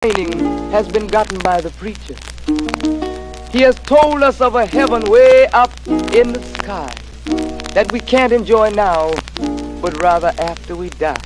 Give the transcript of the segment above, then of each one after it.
training has been gotten by the preacher. He has told us of a heaven way up in the sky that we can't enjoy now, but rather after we die.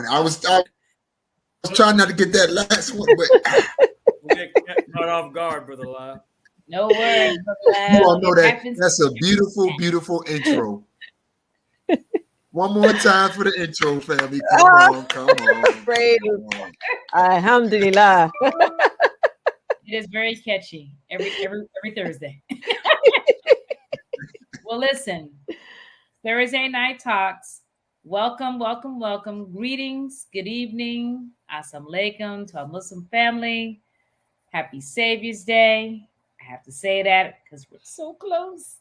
I was trying not to get that last one, but we'll get caught off guard, Brother Lyle. No worries, you all know that's a beautiful, beautiful intro. One more time for the intro, family. Come on. Praise. Alhamdulillah. It is very catchy every Thursday. Well, listen, Thursday Night Talks. Welcome, welcome, welcome. Greetings, good evening, assalamu alaikum to our Muslim family. Happy Savior's Day. I have to say that because we're so close.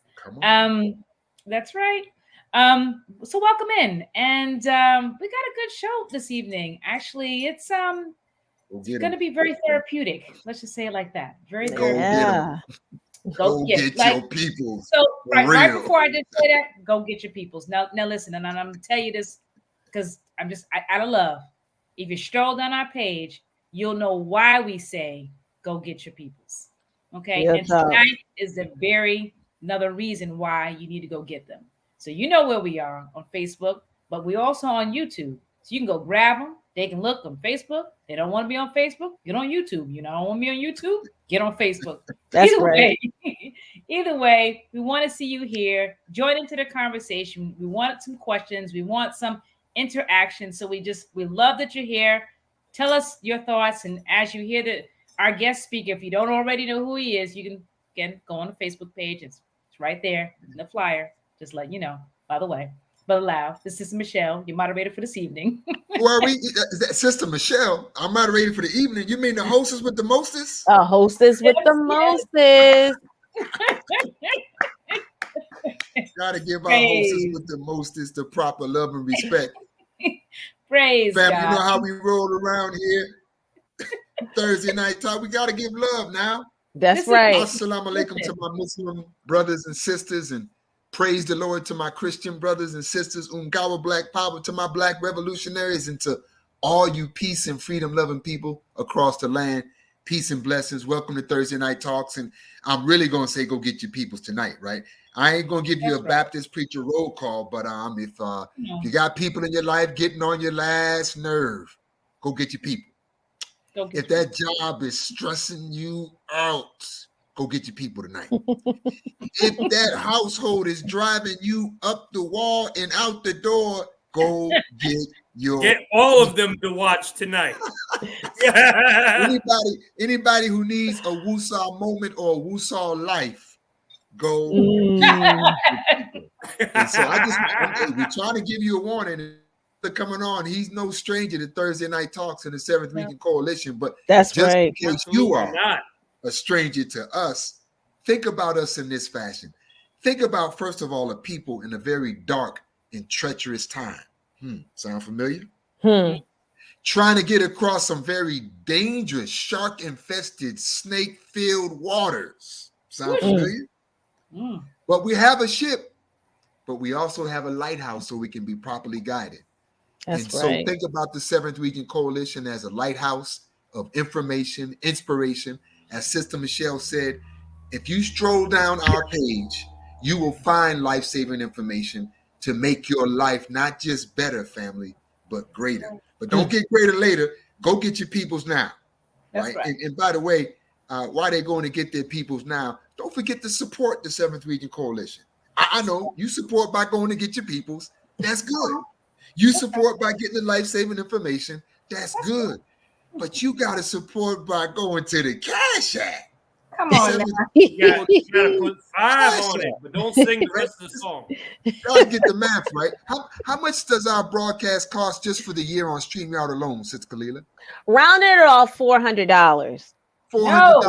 That's right. So welcome in. And we got a good show this evening. Actually, it's going to be very therapeutic. Let's just say it like that. Very therapeutic. Go get your peoples. So right before I just say that, go get your peoples. Now listen, and I'm going to tell you this because I'm just out of love. If you stroll down our page, you'll know why we say go get your peoples. Okay, and tonight is another reason why you need to go get them. So you know where we are on Facebook, but we're also on YouTube. So you can go grab them. They can look on Facebook. They don't want to be on Facebook. Get on YouTube. You know, don't want to be on YouTube. Get on Facebook. That's right. Either way, we want to see you here. Join into the conversation. We want some questions. We want some interaction. So we love that you're here. Tell us your thoughts. And as you hear our guest speaker, if you don't already know who he is, you can again go on the Facebook page. It's right there in the flyer. Just let you know. By the way. But allow, this is Michelle, your moderator for this evening. Well, Sister Michelle, our moderator for the evening. You mean the hostess with the mostest? A hostess with the mostest. Gotta give our hostess with the mostest the proper love and respect. Praise Family, God. you know how we roll around here. Thursday night talk. We gotta give love now. That's right. Assalamu alaikum to my Muslim brothers and sisters, and praise the Lord to my Christian brothers and sisters, Ungawa Black Power, to my Black revolutionaries, and to all you peace and freedom loving people across the land. Peace and blessings. Welcome to Thursday Night Talks. And I'm really going to say go get your peoples tonight, right? I ain't going to give you a Baptist preacher roll call, but if you got people in your life getting on your last nerve, go get your people. If that job is stressing you out, go get your people tonight. If that household is driving you up the wall and out the door, go get all of them to watch tonight. Anybody who needs a Woosah moment or a Woosah life, go. And so we're trying to give you a warning. Coming on, he's no stranger to Thursday Night Talks and the Seventh Weekend Coalition, but that's just right. in case you are a stranger to us, think about us in this fashion. Think about, first of all, a people in a very dark and treacherous time. Sound familiar? Trying to get across some very dangerous, shark-infested, snake-filled waters. Sound familiar? But we have a ship, but we also have a lighthouse so we can be properly guided. That's and so think about the Seventh Weekend Coalition as a lighthouse, of information, inspiration. As Sister Michelle said, if you stroll down our page, you will find life-saving information to make your life not just better, family, but greater. But don't get greater later. Go get your peoples now. That's right. And by the way, while they're going to get their peoples now, don't forget to support the 7th Region Coalition. I know you support by going to get your peoples. That's good. You support by getting the life-saving information. That's good. But you got to support by going to the Cash App. Come on now. You gotta put 5 on it, but don't sing the rest of the song. Y'all get the math right. How much does our broadcast cost just for the year on StreamYard alone, Sister Kalila? Rounded it off $400. $400. No,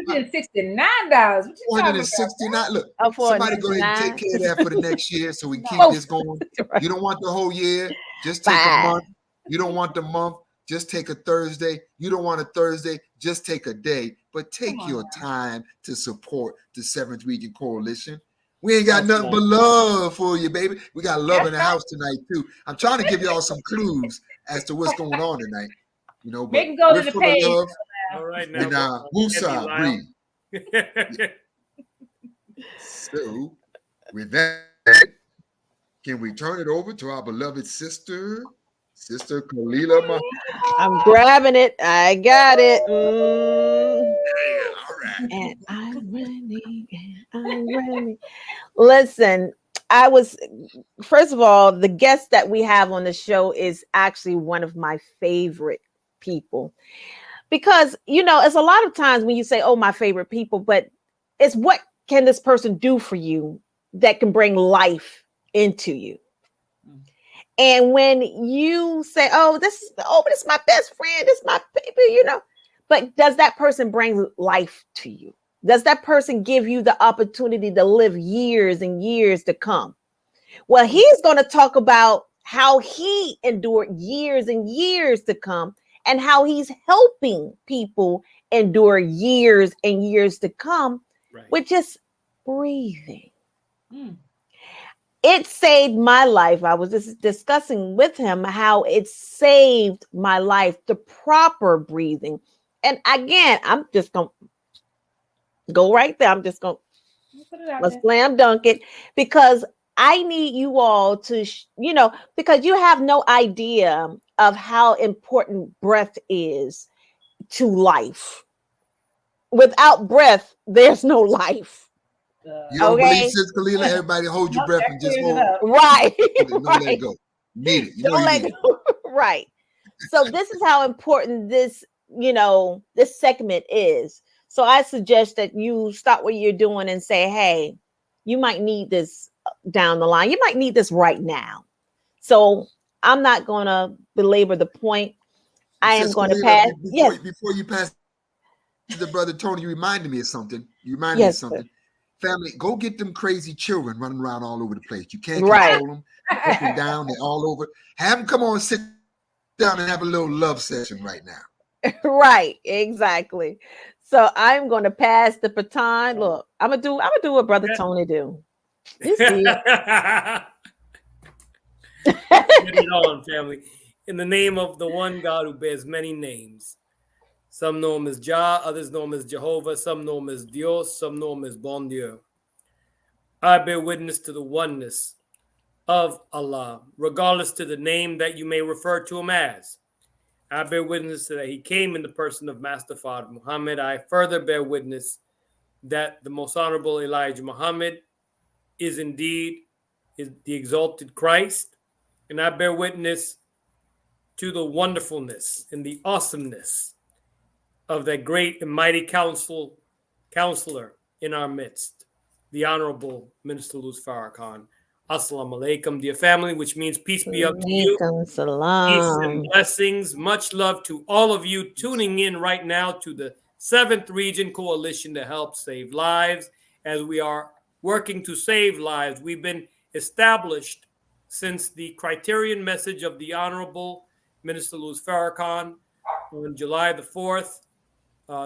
$469. What you talking $469. Look, Oh, somebody go ahead and take care of that for the next year so we can keep this going. Right. You don't want the whole year, just take a month. You don't want the month, just take a Thursday. You don't want a Thursday, just take a day. But take your time to support the 7th Region Coalition. We ain't got nothing but love for you, baby. We got love in the house tonight, too. I'm trying to give y'all some clues as to what's going on tonight. You know, but Make 'em go to we're the full page. of love. All right, now. And Wusa, breathe. breathe. So, with that, can we turn it over to our beloved sister, Sister Kalila? I'm grabbing it. I got it. All right. And I'm ready. I'm ready. Listen, first of all, the guest that we have on the show is actually one of my favorite people. Because, it's a lot of times when you say, oh, my favorite people, but it's what can this person do for you that can bring life into you. And when you say, but this is my best friend, this is my baby, but does that person bring life to you? Does that person give you the opportunity to live years and years to come? Well, he's going to talk about how he endured years and years to come and how he's helping people endure years and years to come with just breathing. It saved my life. I was just discussing with him how it saved my life, the proper breathing. And again, I'm just going to go right there. I'm just going to slam dunk it because I need you all to, because you have no idea of how important breath is to life. Without breath, there's no life. You don't believe, Sister Kalila? Everybody hold your breath and just hold. Right. Don't let it go. You need it. Don't let it go. Right. So this is how important this, this segment is. So I suggest that you stop what you're doing and say, hey, you might need this down the line. You might need this right now. So I'm not going to belabor the point. I am going to pass. Before you pass to the brother Tony, you reminded me of something. Me of something. Family, go get them crazy children running around all over the place. You can't control them. Up and down, they're all over. Have them come on, sit down and have a little love session right now. Right, exactly. So I'm going to pass the baton. Look, I'm gonna do what Brother Tony do. You see it. Get it on, family. In the name of the one God who bears many names. Some know him as Jah, others know him as Jehovah, some know him as Dios, some know him as Bon Dieu. I bear witness to the oneness of Allah, regardless to the name that you may refer to him as. I bear witness that he came in the person of Master Father Muhammad. I further bear witness that the most honorable Elijah Muhammad is indeed the exalted Christ. And I bear witness to the wonderfulness and the awesomeness of that great and mighty counselor in our midst, the Honorable Minister Luz Farrakhan. Assalamu alaikum, dear family, which means peace be up to you. Peace and blessings. Much love to all of you tuning in right now to the 7th Region Coalition to help save lives. As we are working to save lives, we've been established since the criterion message of the Honorable Minister Luz Farrakhan on July the 4th,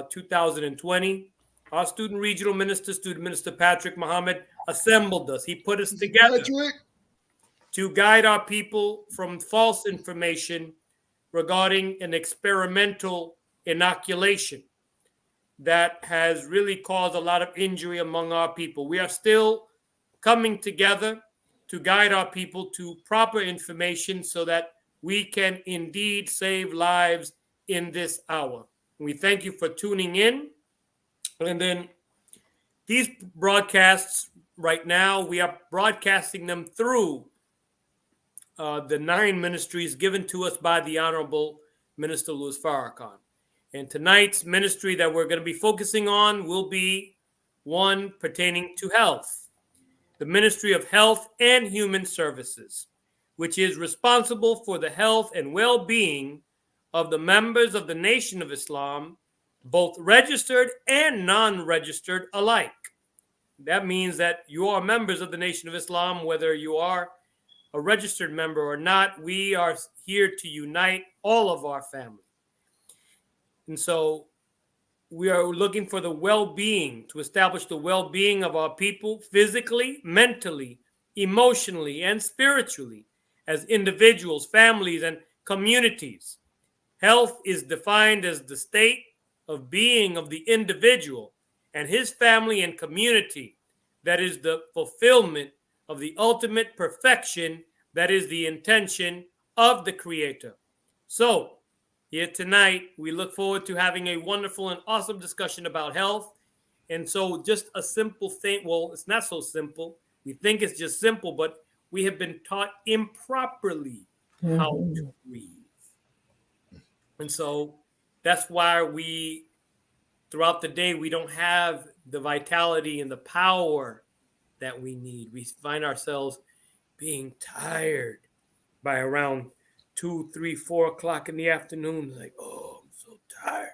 2020. Our student regional minister, Student Minister Patrick Muhammad, assembled us. He put us together to guide our people from false information regarding an experimental inoculation that has really caused a lot of injury among our people. We are still coming together to guide our people to proper information so that we can indeed save lives in this hour. We thank you for tuning in. And then these broadcasts right now, we are broadcasting them through the 9 ministries given to us by the Honorable Minister Louis Farrakhan. And tonight's ministry that we're going to be focusing on will be one pertaining to health, the Ministry of Health and Human Services, which is responsible for the health and well-being of the members of the Nation of Islam, both registered and non-registered alike. That means that you are members of the Nation of Islam, whether you are a registered member or not. We are here to unite all of our family. And so we are looking for the well-being, to establish the well-being of our people physically, mentally, emotionally, and spiritually as individuals, families, and communities. Health is defined as the state of being of the individual and his family and community that is the fulfillment of the ultimate perfection that is the intention of the Creator. So, here tonight, we look forward to having a wonderful and awesome discussion about health. And so just a simple thing, well, it's not so simple. We think it's just simple, but we have been taught improperly how to breathe. And so that's why we, throughout the day, we don't have the vitality and the power that we need. We find ourselves being tired by around 2, 3, 4 o'clock in the afternoon. Like, oh, I'm so tired.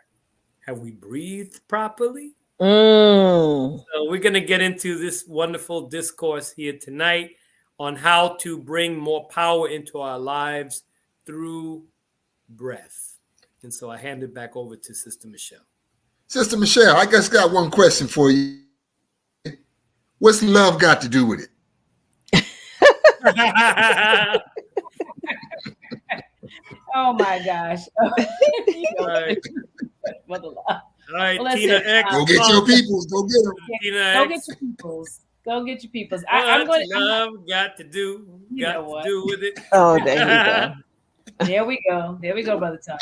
Have we breathed properly? So we're going to get into this wonderful discourse here tonight on how to bring more power into our lives through breath. And so I hand it back over to Sister Michelle. Sister Michelle, I just got one question for you. What's love got to do with it? Oh my gosh. All right. Mother love. All right, Well, Tina listen, X. Go get your peoples. Go get them. Tina Go X. get your peoples. Go get your peoples. I'm I'm going love got to do with it. Oh, there you go. There we go. There we go, Brother Tom.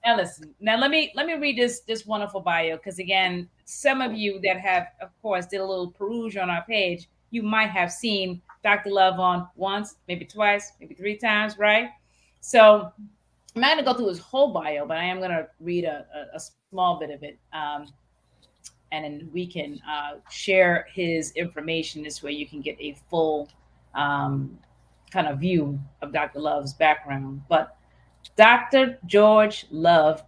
Now listen. Now let me read this wonderful bio, because again, some of you that have, of course, did a little peruse on our page, you might have seen Dr. Love on once, maybe twice, maybe 3 times, right? So I'm not going to go through his whole bio, but I am going to read a small bit of it, and then we can share his information. This way, you can get a full kind of view of Dr. Love's background. But Dr. George Love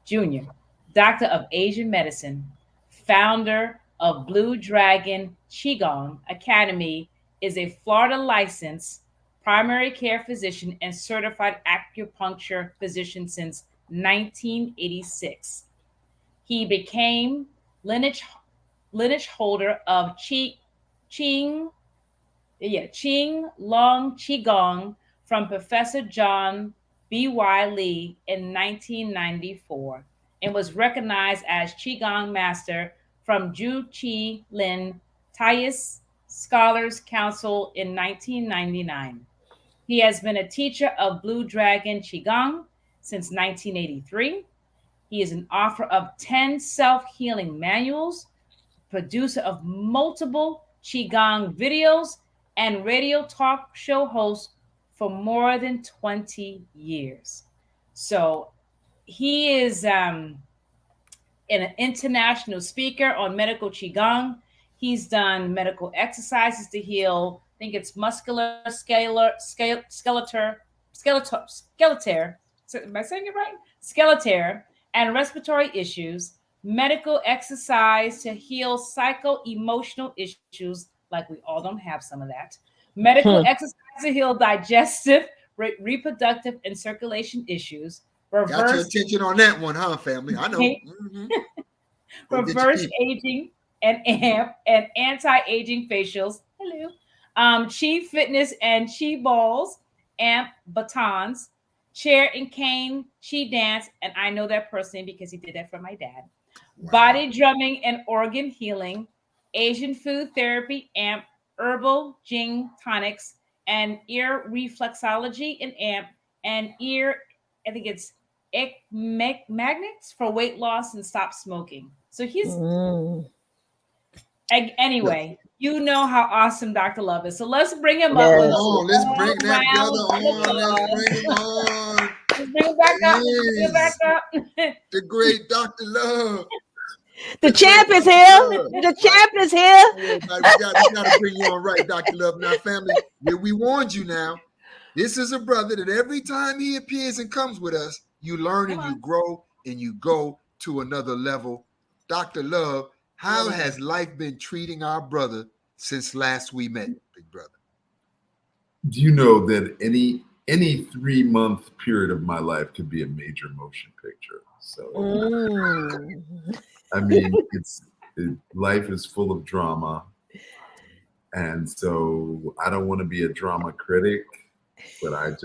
Jr., Doctor of Asian Medicine, founder of Blue Dragon Qigong Academy, is a Florida licensed primary care physician and certified acupuncture physician since 1986. He became lineage holder of Qing Long Qigong from Professor John B.Y. Lee in 1994 and was recognized as Qigong Master from Zhu Qi Lin Taoist Scholars Council in 1999. He has been a teacher of Blue Dragon Qigong since 1983. He is an author of 10 self-healing manuals, producer of multiple Qigong videos, and radio talk show host for more than 20 years. So he is an international speaker on medical Qigong. He's done medical exercises to heal, I think it's muscular, skeletal, am I saying it right? Skeletal and respiratory issues, medical exercise to heal psycho-emotional issues, like we all don't have some of that, medical exercise to heal digestive, reproductive, and circulation issues, Got your attention on that one, huh, family? I know. Reverse aging and anti-aging facials. Hello. Chi fitness and chi balls, amp batons, chair and cane, chi dance, and I know that personally because he did that for my dad. Body drumming and organ healing, Asian food therapy, AMP, herbal Jing tonics, and ear reflexology and AMP, and ear, I think it's magnets for weight loss and stop smoking. So he's anyway. You know how awesome Dr. Love is. So let's bring him up. Yes. Oh, let's bring that round brother of on. Let's applause. bring him on. Let's bring him back up. Let's bring him back up. The great Dr. Love. The champ is here. The champ is here. We got to bring you on right, Dr. Love. Now, family, we warned you now. This is a brother that every time he appears and comes with us, you learn and you grow and you go to another level. Dr. Love, how has life been treating our brother since last we met, big brother? Do you know that any 3-month period of my life could be a major motion picture? So, I mean, life is full of drama. And so I don't want to be a drama critic, but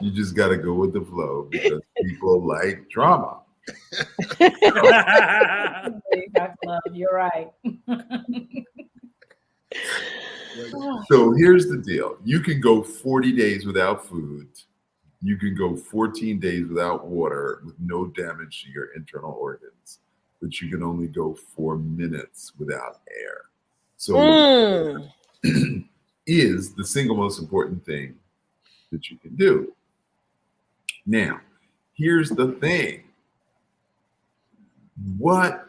you just got to go with the flow because people like drama. Dr. Love, you're right. So here's the deal. You can go 40 days without food. You can go 14 days without water with no damage to your internal organs, but you can only go 4 minutes without air. So is the single most important thing that you can do. Now, here's the thing. What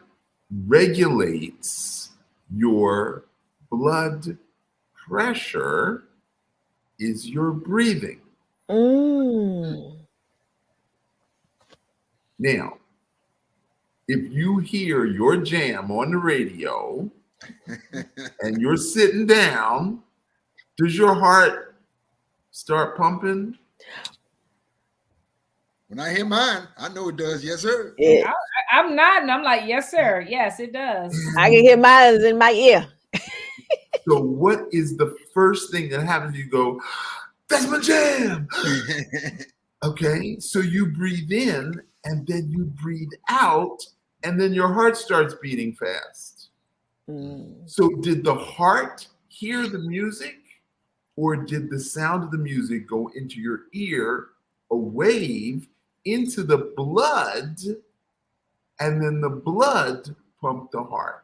regulates your blood pressure is your breathing. Now, if you hear your jam on the radio and you're sitting down, does your heart start pumping? When I hear mine, I know it does. Yes, sir. Yeah. I'm nodding. I'm like, yes, sir. Yes, it does. I can hear mine in my ear. So what is the first thing that happens? You go, that's my jam. Okay, so you breathe in and then you breathe out and then your heart starts beating fast. So did the heart hear the music or did the sound of the music go into your ear, a wave into the blood, and then the blood pumped the heart?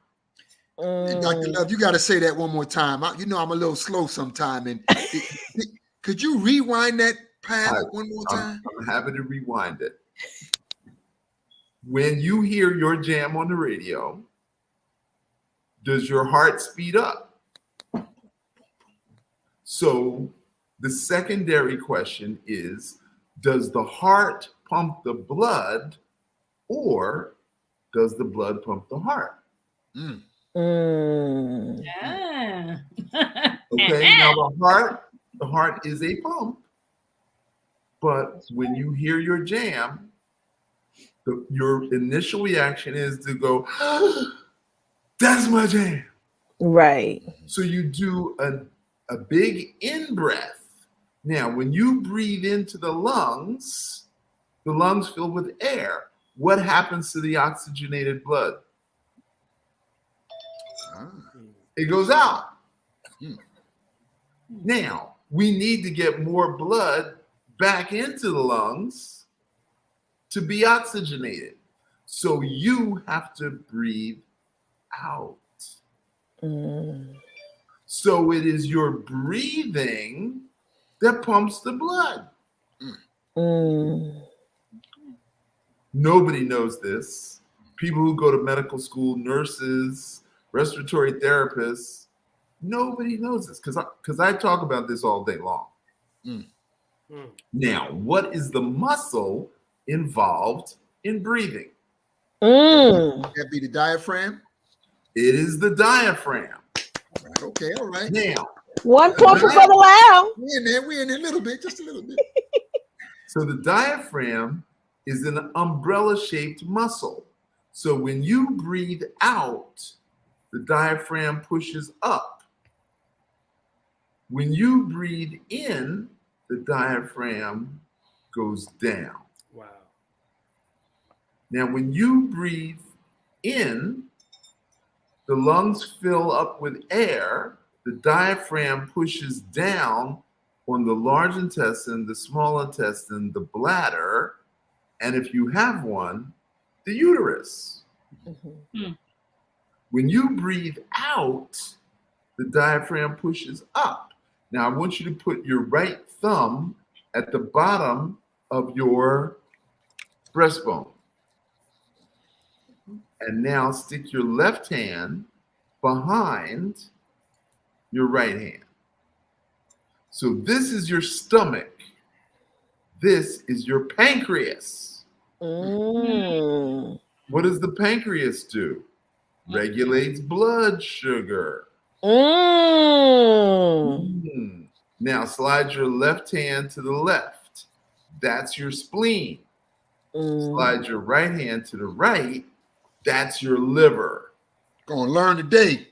Dr. Love, you got to say that one more time. I'm a little slow sometime. And could you rewind that path one more time? I'm happy to rewind it. When you hear your jam on the radio, does your heart speed up? So the secondary question is, does the heart pump the blood or does the blood pump the heart? Okay, now the heart is a pump, but when you hear your jam, your initial reaction is to go, that's my jam. Right. So you do a big in breath. Now, when you breathe into the lungs fill with air. What happens to the oxygenated blood? It goes out. Now, we need to get more blood back into the lungs to be oxygenated. So you have to breathe out. So it is your breathing that pumps the blood. Nobody knows this. People who go to medical school, nurses, respiratory therapists, nobody knows this because I talk about this all day long. Now, what is the muscle involved in breathing? That be the diaphragm? It is the diaphragm. Right, okay, all right. Now, 1 point for Brother Lau. We're in there a little bit, just a little bit. so the diaphragm is an umbrella-shaped muscle. So when you breathe out, the diaphragm pushes up. When you breathe in, the diaphragm goes down. Wow. Now, when you breathe in, the lungs fill up with air, the diaphragm pushes down on the large intestine, the small intestine, the bladder, and if you have one, the uterus. Mhm. When you breathe out, the diaphragm pushes up. Now, I want you to put your right thumb at the bottom of your breastbone. And now stick your left hand behind your right hand. So this is your stomach. This is your pancreas. Mm. What does the pancreas do? Regulates blood sugar. Mm. Now slide your left hand to the left. That's your spleen. Mm. Slide your right hand to the right. That's your liver. Gonna learn today.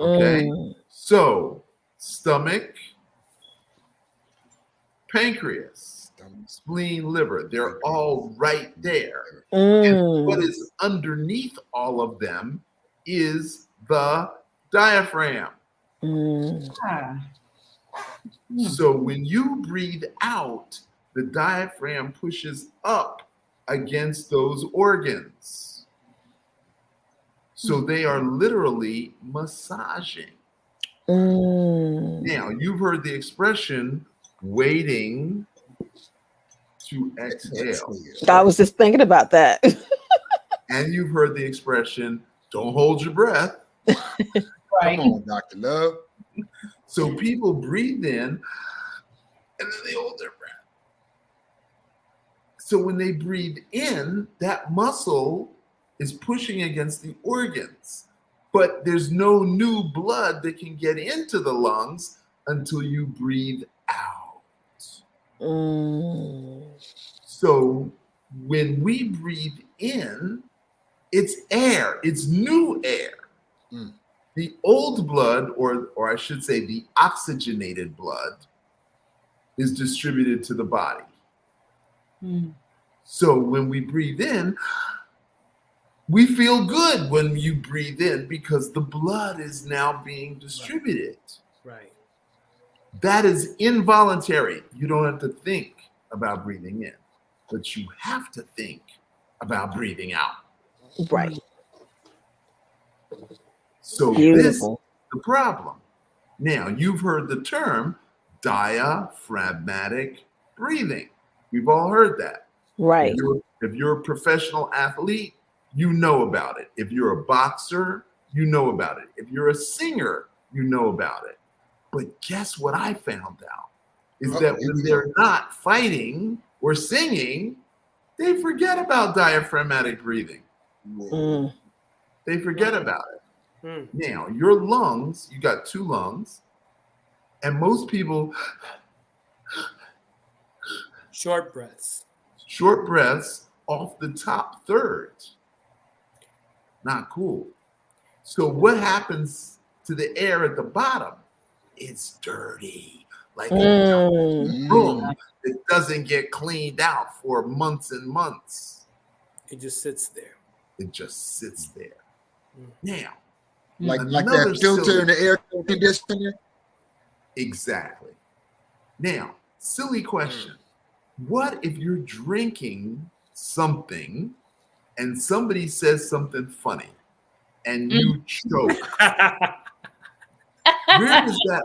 Okay. Mm. So stomach, pancreas, spleen, liver, they're all right there. And what Mm. is underneath all of them is the diaphragm. Mm. Ah. So when you breathe out, the diaphragm pushes up against those organs. So they are literally massaging. Mm. Now, you've heard the expression waiting to exhale. I was just thinking about that. And you've heard the expression, don't hold your breath. Right. Come on, Dr. Love. So people breathe in and then they hold their breath. So when they breathe in, that muscle is pushing against the organs, but there's no new blood that can get into the lungs until you breathe out. Mm. So when we breathe in, it's air, it's new air. Mm. The old blood, or I should say the oxygenated blood, is distributed to the body. Mm. So when we breathe in, we feel good when you breathe in because the blood is now being distributed. Right. That is involuntary. You don't have to think about breathing in, but you have to think about breathing out. Right. So this is Beautiful. the problem. Now, you've heard the term diaphragmatic breathing. We've all heard that. Right. If you're a professional athlete, you know about it. If you're a boxer, you know about it. If you're a singer, you know about it. But guess what I found out is that when they're not fighting or singing, they forget about diaphragmatic breathing. Mm. They forget about it. Mm. Now, your lungs, you got two lungs, and most people, Short breaths. short breaths off the top third. Not cool. So what happens to the air at the bottom? It's dirty, like a Mm. room that doesn't get cleaned out for months and months. It just sits there. It just sits there. Mm. Now, Like another that filter silly- in the air conditioner. Exactly. Now, silly question. What if you're drinking something and somebody says something funny and you choke? Where does that?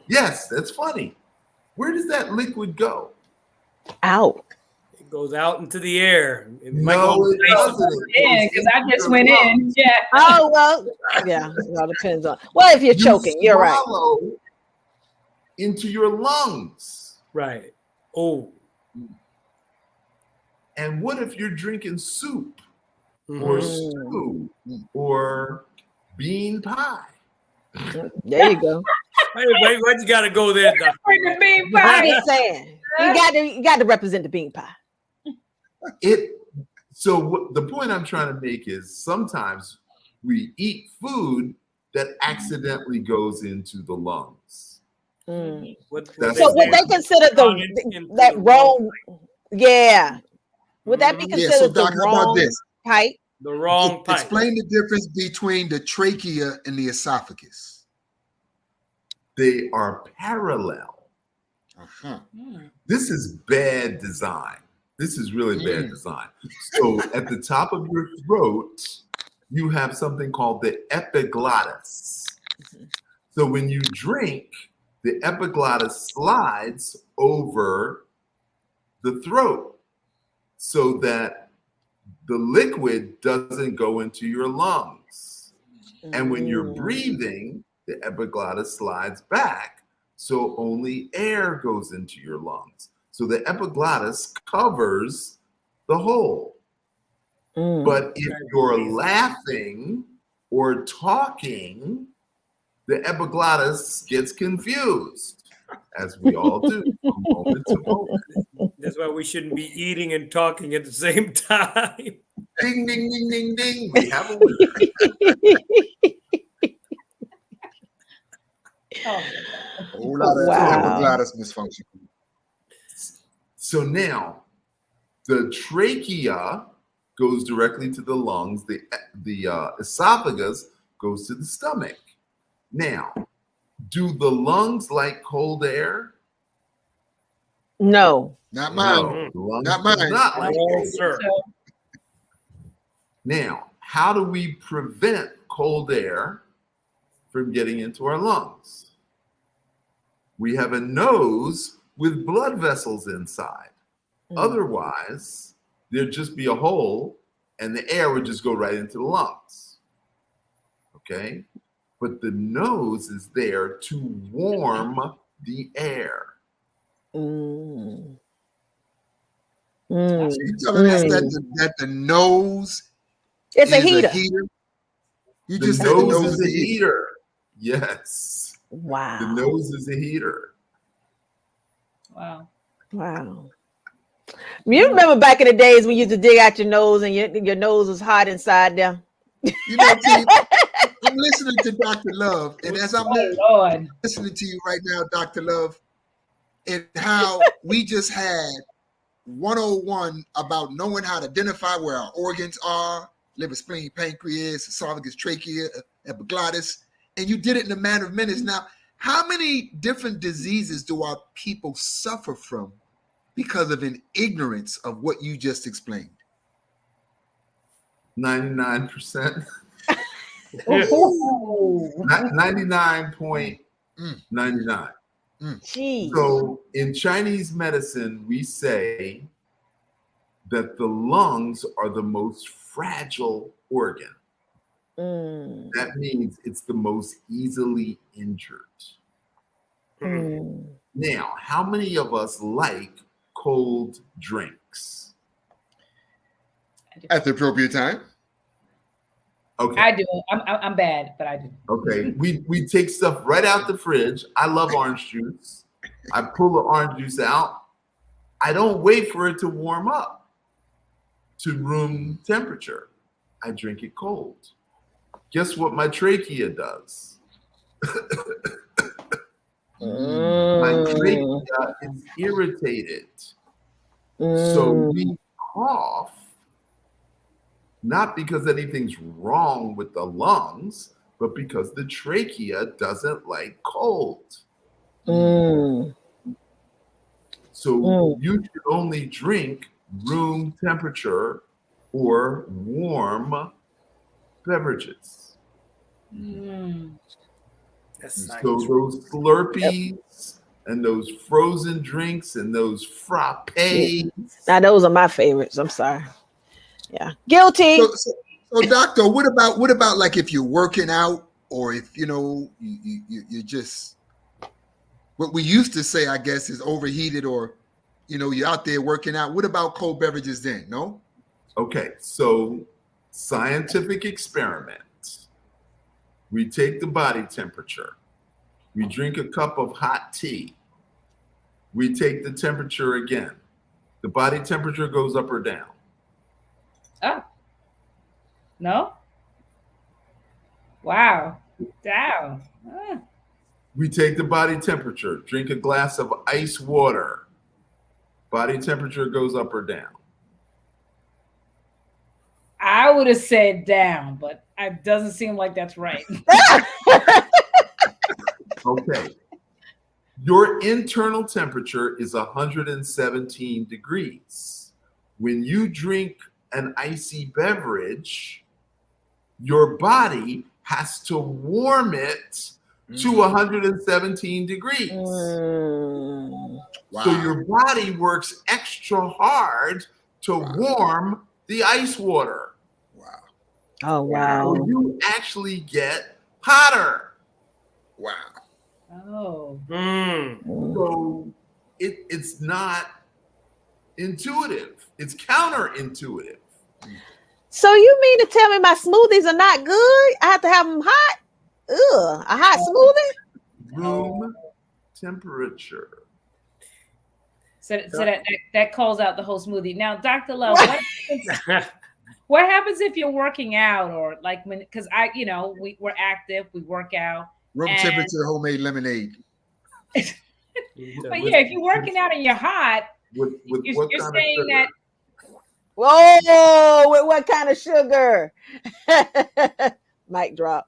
Yes, that's funny. Where does that liquid go? Out. It goes out into the air. It might No, go it doesn't. It Yeah, goes because I into just your went in. lungs. Yeah. Oh well, yeah. It all depends on. Well, if you're choking, you're right. Swallow into your lungs. Right. Oh. And what if you're drinking soup Mhm. or stew or bean pie? There you go. Wait, why'd you gotta go there, Doc? Bring the bean I'm pie. just saying. You got to represent the bean pie. The point I'm trying to make is sometimes we eat food that accidentally goes into the lungs. Mm. That's- So would they consider that wrong? Yeah. Would that be Mhm. Yeah, so considered the Doc, how about wrong this? pipe? The wrong pipe. Explain the difference between the trachea and the esophagus. They are parallel. Uh-huh. This is bad design. This is really bad design. So at the top of your throat, you have something called the epiglottis. So when you drink, the epiglottis slides over the throat so that the liquid doesn't go into your lungs. And when you're breathing, the epiglottis slides back, so only air goes into your lungs. So the epiglottis covers the hole. But if you're laughing or talking, the epiglottis gets confused, as we all do from moment to moment. That's why we shouldn't be eating and talking at the same time. Ding, ding, ding, ding, ding. We have a winner. Whole lot of Wow. epiglottis dysfunction. So now, the trachea goes directly to the lungs. The esophagus goes to the stomach. Now, do the lungs like cold air? No. Not mine. No, the lungs Not mine. do not like No, cold sir. air. Now, how do we prevent cold air from getting into our lungs? We have a nose with blood vessels inside. Otherwise, there'd just be a hole and the air would just go right into the lungs. Okay? But the nose is there to warm the air. So you're telling us that the nose It's a is heater. You The just said the nose nose is a heater. Yes. Wow. The nose is a heater. Wow. Wow. You remember back in the days when you used to dig out your nose and your nose was hot inside there? You know, T, I'm listening to Dr. Love, and as I'm Oh, Lord. listening to you right now, Dr. Love, and how we just had 101 about knowing how to identify where our organs are, liver, spleen, pancreas, esophagus, trachea, epiglottis, and you did it in a matter of minutes. Now, how many different diseases do our people suffer from because of an ignorance of what you just explained? 99%. Ooh. 99.99. Jeez. So in Chinese medicine, we say that the lungs are the most fragile organ. That means it's the most easily injured. Now, how many of us like cold drinks? At the appropriate time. Okay. I do. I'm bad, but I do. Okay. We take stuff right out the fridge. I love orange juice. I pull the orange juice out. I don't wait for it to warm up to room temperature. I drink it cold. Guess what my trachea does? My trachea is irritated. So we cough, not because anything's wrong with the lungs, but because the trachea doesn't like cold. So you should only drink room temperature or warm beverages. That's So nice. those Slurpees and those frozen drinks and those frappes. Now those are my favorites. I'm sorry. Yeah. Guilty. So doctor, what about like if you're working out, or if you just, what we used to say, I guess, is overheated, or you're out there working out. What about cold beverages then? No? Okay, so scientific experiment. We take the body temperature. We drink a cup of hot tea. We take the temperature again. The body temperature goes up or down. Oh. No? Wow. Down. We take the body temperature. Drink a glass of ice water. Body temperature goes up or down. I would have said down, but it doesn't seem like that's right. Okay. Your internal temperature is 117 degrees. When you drink an icy beverage, your body has to warm it to 117 degrees. Wow. So your body works extra hard to warm the ice water. Wow. Oh, wow. So you actually get hotter. Wow. Oh. So it's not intuitive. It's counterintuitive. So you mean to tell me my smoothies are not good? I have to have them hot? Ugh, a hot smoothie? Room temperature. So that calls out the whole smoothie. Now, Dr. Love, what happens if you're working out or like when, because we're active, we work out. Room temperature homemade lemonade. But yeah, if you're working out and you're hot, With you're what kind saying of that. Whoa, with what kind of sugar? Mic drop.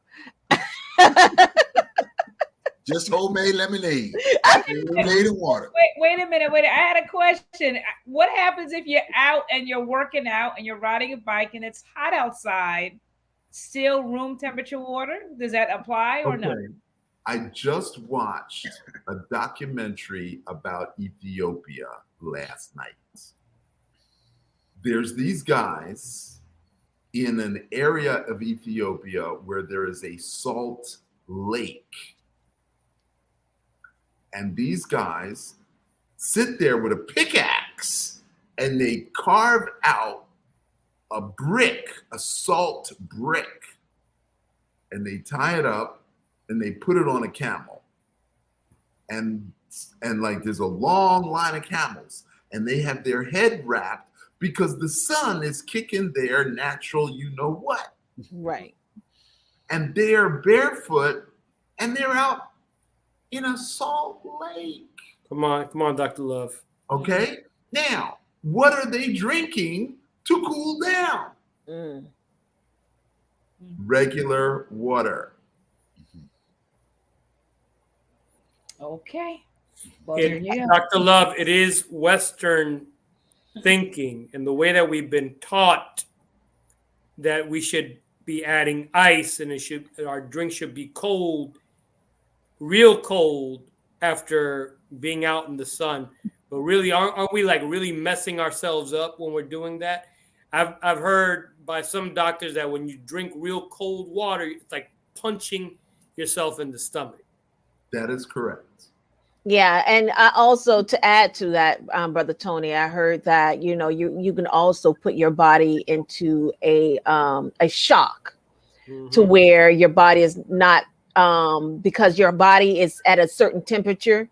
Just homemade lemonade. Lemonade and water. Wait a minute. I had a question. What happens if you're out and you're working out and you're riding a bike and it's hot outside? Still room temperature water? Does that apply or no? I just watched a documentary about Ethiopia last night. There's these guys in an area of Ethiopia where there is a salt lake. And these guys sit there with a pickaxe and they carve out a brick, a salt brick, and they tie it up and they put it on a camel. And like there's a long line of camels and they have their head wrapped because the sun is kicking their natural you know what. Right. And they are barefoot and they're out in a salt lake. Come on, Dr. Love. Okay. Now, what are they drinking to cool down? Regular water. Okay. Well, there you go. Dr. Love, it is Western thinking and the way that we've been taught that we should be adding ice and our drink should be cold, real cold after being out in the sun. But really, aren't we like really messing ourselves up when we're doing that? I've heard by some doctors that when you drink real cold water, it's like punching yourself in the stomach. That is correct. Yeah, and I also to add to that, Brother Tony, I heard that you can also put your body into a shock to where your body is not because your body is at a certain temperature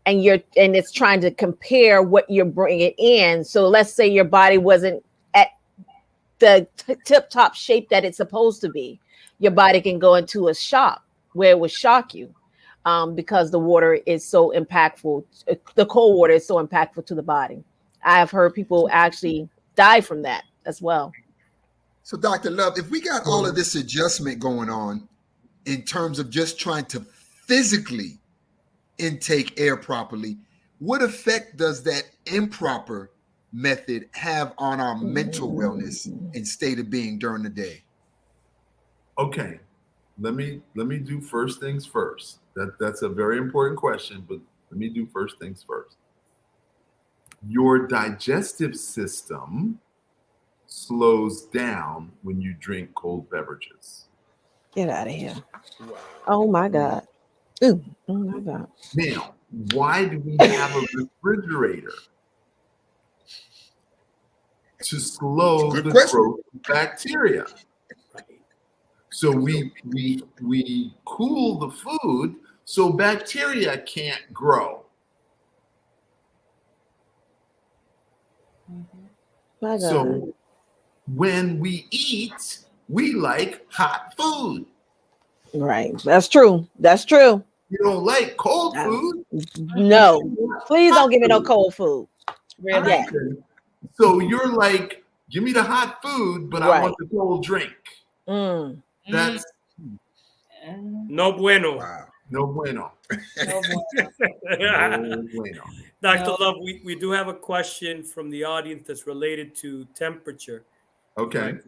and it's trying to compare what you're bringing in. So let's say your body wasn't at the tip top shape that it's supposed to be. Your body can go into a shock where it would shock you. Because the water is so impactful, the cold water is so impactful to the body. I've heard people actually die from that as well. So, Dr. Love, if we got all of this adjustment going on in terms of just trying to physically intake air properly, what effect does that improper method have on our mental wellness and state of being during the day? Okay, let me do first things first. That's a very important question, but let me do first things first. Your digestive system slows down when you drink cold beverages. Get out of here. Wow. Oh my God. Ooh, oh my God. Now, why do we have a refrigerator? To slow the growth of bacteria. So we cool the food so bacteria can't grow. So when we eat, we like hot food. Right. That's true. That's true. You don't like cold food? No, please don't give me no cold food. Really? Yeah. Okay. So you're like, give me the hot food, but I Right. want the cold drink. Mm. That's No bueno. Wow. no bueno. No more. No bueno. Dr. No. Love, we do have a question from the audience that's related to temperature. Okay.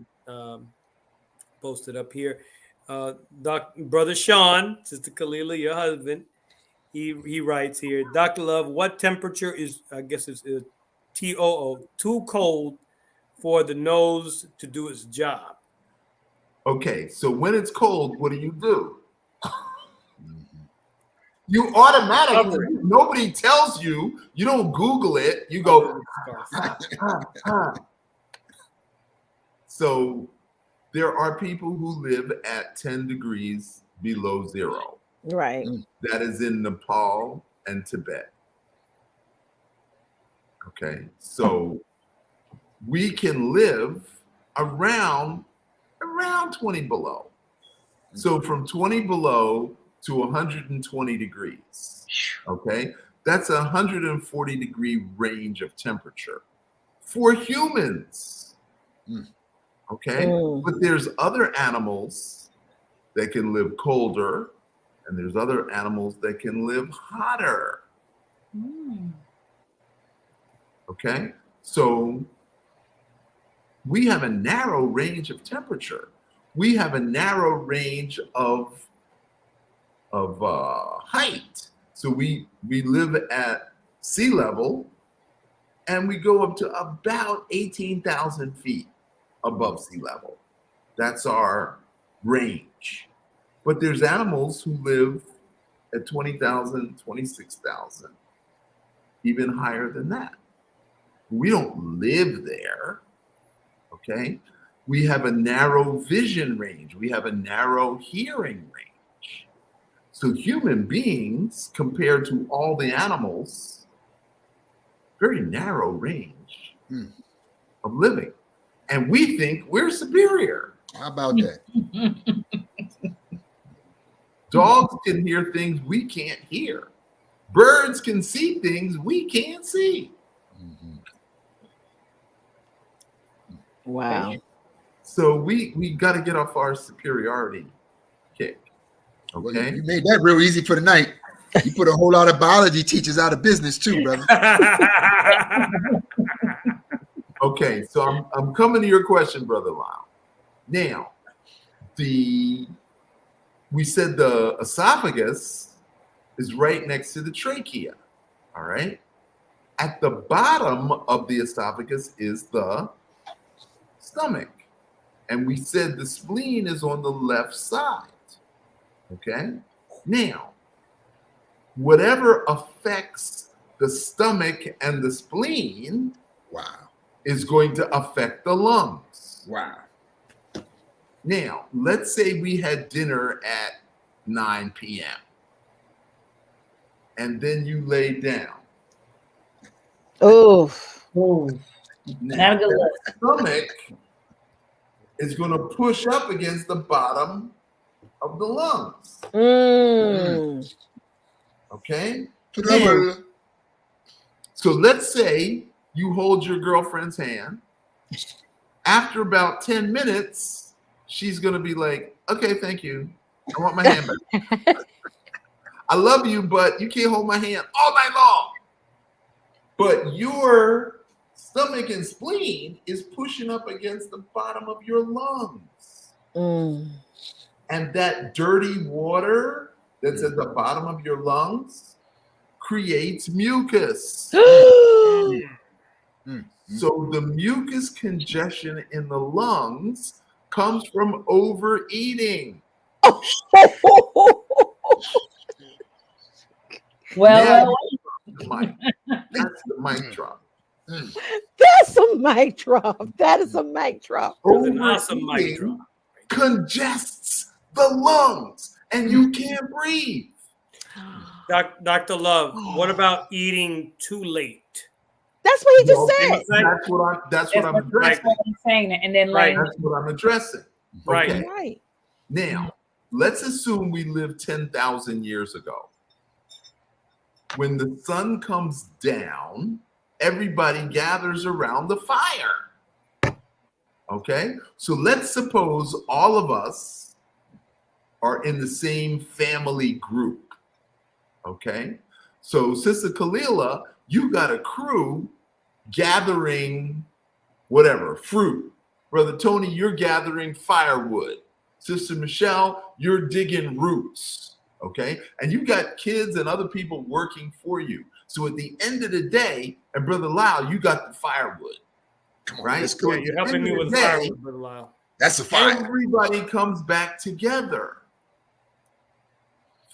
Posted up here. Brother Sean, Sister Kalila, your husband, he writes here, Dr. Love, what temperature is, I guess it's TOO, too cold for the nose to do its job? Okay. So when it's cold, what do? You automatically, nobody tells you, you don't Google it, you go, So there are people who live at 10 degrees below zero. Right. That is in Nepal and Tibet. Okay, so we can live around 20 below. So from 20 below to 120 degrees. Okay, that's a 140 degree range of temperature for humans. Okay, but there's other animals that can live colder, and there's other animals that can live hotter. Okay, so we have a narrow range of temperature. We have a narrow range of height. So we live at sea level, and we go up to about 18,000 feet above sea level. That's our range. But there's animals who live at 20,000, 26,000, even higher than that. We don't live there, okay? We have a narrow vision range. We have a narrow hearing range. So human beings, compared to all the animals, very narrow range of living. And we think we're superior. How about that? Dogs can hear things we can't hear. Birds can see things we can't see. Wow. So we got to get off our superiority kick. Well, Okay. you made that real easy for the night. You put a whole lot of biology teachers out of business too, brother. Okay. So I'm coming to your question, Brother Lyle. Now, we said the esophagus is right next to the trachea. All right. At the bottom of the esophagus is the stomach. And we said the spleen is on the left side. Okay. Now, whatever affects the stomach and the spleen Wow. is going to affect the lungs. Wow. Now, let's say we had dinner at 9 p.m. and then you lay down. Oh. Not a good look. Stomach is going to push up against the bottom of the lungs. Okay? Now, so let's say you hold your girlfriend's hand. After about 10 minutes, she's going to be like, okay, thank you. I want my hand back. I love you, but you can't hold my hand all night long. But your stomach and spleen is pushing up against the bottom of your lungs. And that dirty water that's at the bottom of your lungs creates mucus. So the mucus congestion in the lungs comes from overeating. Well, That's the mic drop. That's a mic drop. That is a mic drop. That's an awesome mic Overeating drop. congests the lungs and you can't breathe. Dr. Love, what about eating too late? That's what he just No, said. That's what I'm addressing. I'm saying that, and then Right. like That's what I'm addressing. Right. Okay. Right. Now, let's assume we lived 10,000 years ago. when the sun comes down, everybody gathers around the fire. Okay, so let's suppose all of us are in the same family group. Okay, so Sister Kalila, you got a crew gathering whatever, fruit. Brother Tony, you're gathering firewood. Sister Michelle, you're digging roots. Okay, and you got kids and other people working for you. So at the end of the day, and Brother Lyle, you got the firewood. Come on, Right? let's go. Yeah, you're helping me with firewood, Brother Lyle. That's a fire. Everybody comes back together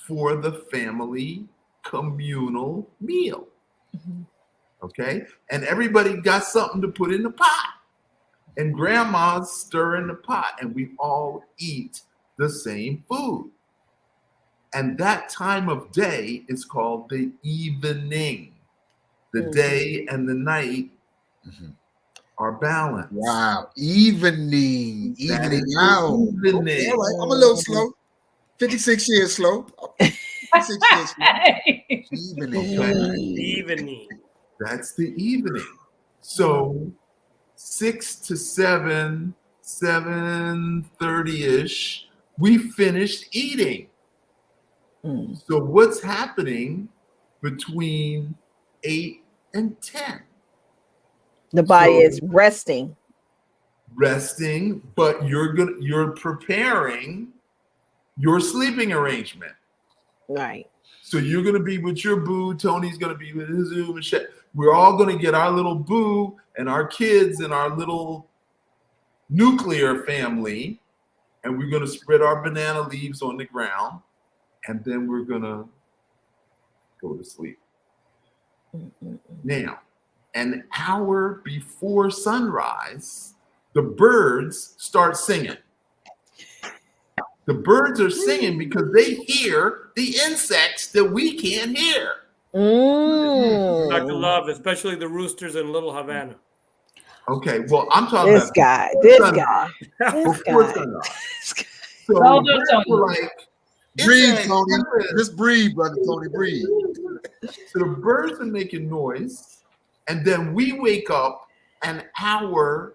for the family communal meal. Okay, and everybody got something to put in the pot, and grandma's stirring the pot, and we all eat the same food. And that time of day is called the evening. The day and the night are balanced. Wow. Evening. That Evening is out. evening. Okay, all right. I'm a little slow. 56 years slow. 56 years slow. Evening. Evening. That's the evening. So 6 to 7, 7:30-ish, we finished eating. So what's happening between 8 and 10? The body So- is resting. Resting, but you're preparing your sleeping arrangement. Right. So you're gonna be with your boo, Tony's gonna be with his boo, Michelle. We're all gonna get our little boo and our kids and our little nuclear family, and we're gonna spread our banana leaves on the ground, and then we're gonna go to sleep. Now, an hour before sunrise, the birds start singing. The birds are singing because they hear the insects that we can't hear. Dr. Love, especially the roosters in Little Havana. Okay, well, I'm talking This about guy, this sunrise. guy, this Before guy. sunrise. So Hold the on, birds Tony. were like, Breathe, insects, Tony. birds. Just breathe, brother Tony. Breathe. So the birds are making noise, and then we wake up an hour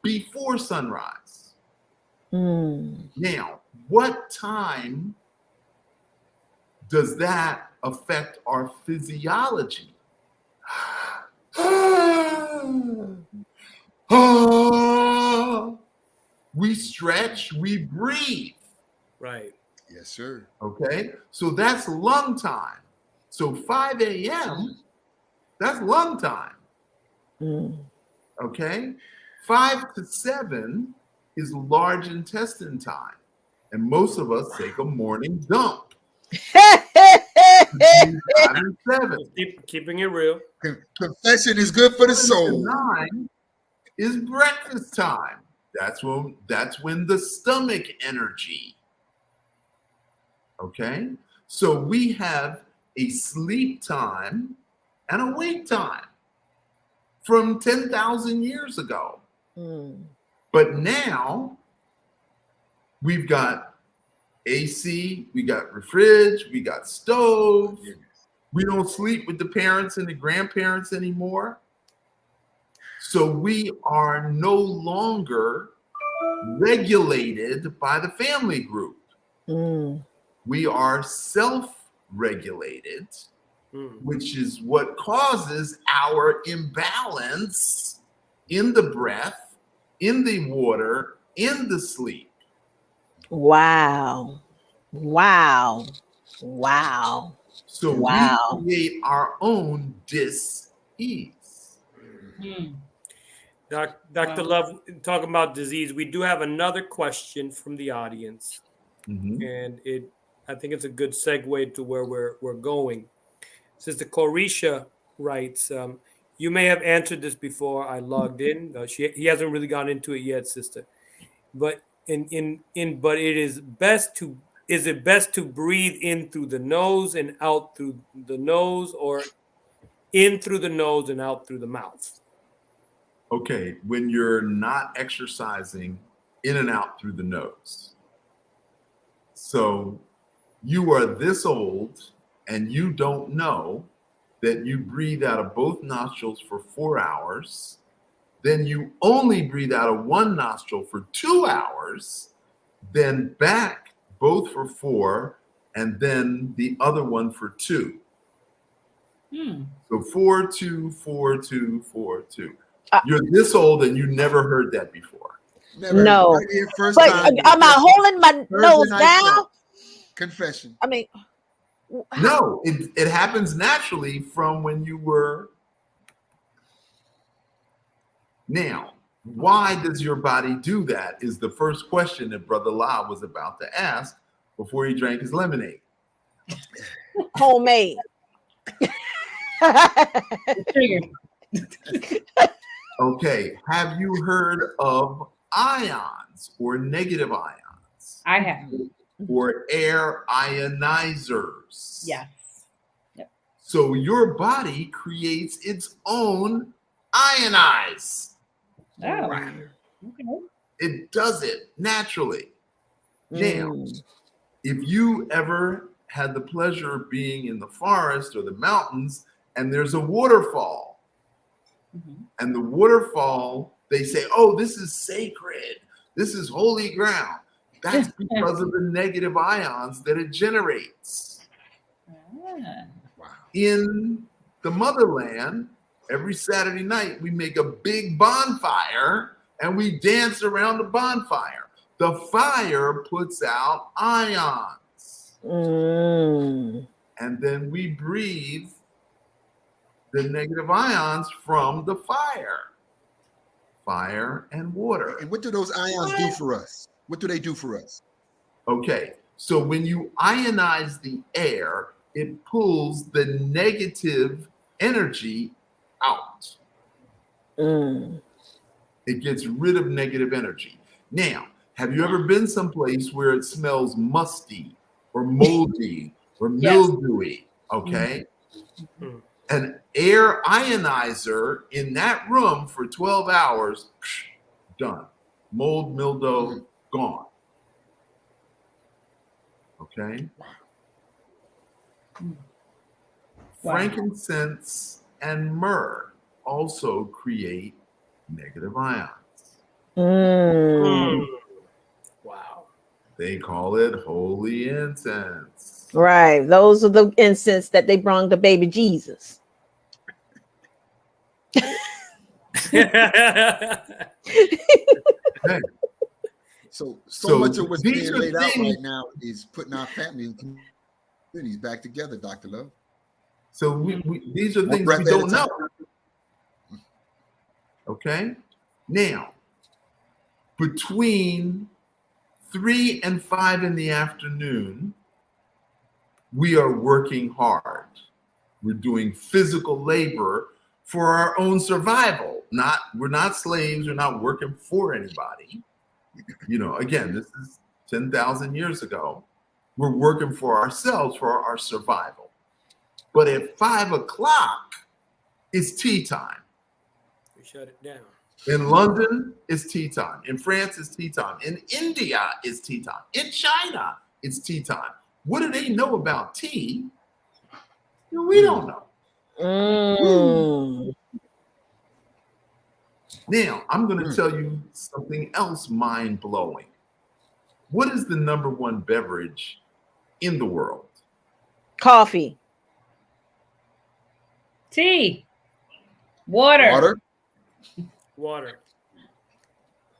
before sunrise. Now, what time does that affect our physiology? We stretch, we breathe. Right. Yes, sir. Okay, so that's lung time. So 5 a.m., that's lung time. Okay, 5 to 7 is large intestine time, and most of us take a morning dump. 5 and 7. Keeping it real. Confession is good for the soul. 9 is breakfast time. That's when the stomach energy. Okay, so we have a sleep time and a wake time from 10,000 years ago. But now we've got AC, we got refrige, we got stove. We don't sleep with the parents and the grandparents anymore. So we are no longer regulated by the family group. We are self-regulated, which is what causes our imbalance in the breath, in the water, in the sleep. Wow. So we create our own dis-ease. Dr. Love, talking about disease, we do have another question from the audience, and I think it's a good segue to where we're going. Sister Corisha writes, you may have answered this before I logged in. He hasn't really gone into it yet, sister. But but is it best to breathe in through the nose and out through the nose, or in through the nose and out through the mouth? Okay, when you're not exercising, in and out through the nose. So you are this old and you don't know that you breathe out of both nostrils for 4 hours. Then you only breathe out of one nostril for 2 hours, then back both for 4, and then the other one for 2. So 4, 2, 4, 2, 4, 2. You're this old and you never heard that before. Never No. heard it. First But time. am I holding my nose night down? thought. Confession. I mean, No, it happens naturally from when you were. Now, why does your body do that is the first question that Brother La was about to ask before he drank his lemonade. homemade. Triggered. Okay, have you heard of ions or negative ions I have. or air ionizers? Yes. So your body creates its own ionize. Oh. Okay. It does it naturally. Now, Mm. if you ever had the pleasure of being in the forest or the mountains and there's a waterfall, and the waterfall, they say, oh, this is sacred. This is holy ground. That's because of the negative ions that it generates. In the motherland, every Saturday night, we make a big bonfire and we dance around the bonfire. The fire puts out ions. And then we breathe the negative ions from the fire. Fire and water. And what do those ions do for us? What do they do for us? Okay, so when you ionize the air, it pulls the negative energy out. It gets rid of negative energy. Now, have you ever been someplace where it smells musty or moldy or mildewy? Okay. An air ionizer in that room for 12 hours, done. Mold, mildew, gone. Okay. Frankincense and myrrh also create negative ions. Wow. They call it holy incense. Right. Those are the incense that they brought to baby Jesus. Okay. So So much of what's these being are laid out things- right now is putting our families and communities back together, Dr. Love. So these are One things breath we at a don't time. know. Okay. Now, between 3 and 5 in the afternoon, we are working hard. We're doing physical labor for our own survival. We're not slaves. We're not working for anybody. You know, again, this is 10,000 years ago. We're working for ourselves, for our survival. But at 5 o'clock, it's tea time. We shut it down. In London, it's tea time. In France, it's tea time. In India, it's tea time. In China, it's tea time. What do they know about tea? We don't know. Now, I'm going to tell you something else mind-blowing. What is the number one beverage in the world? Coffee. Tea. Water. Water.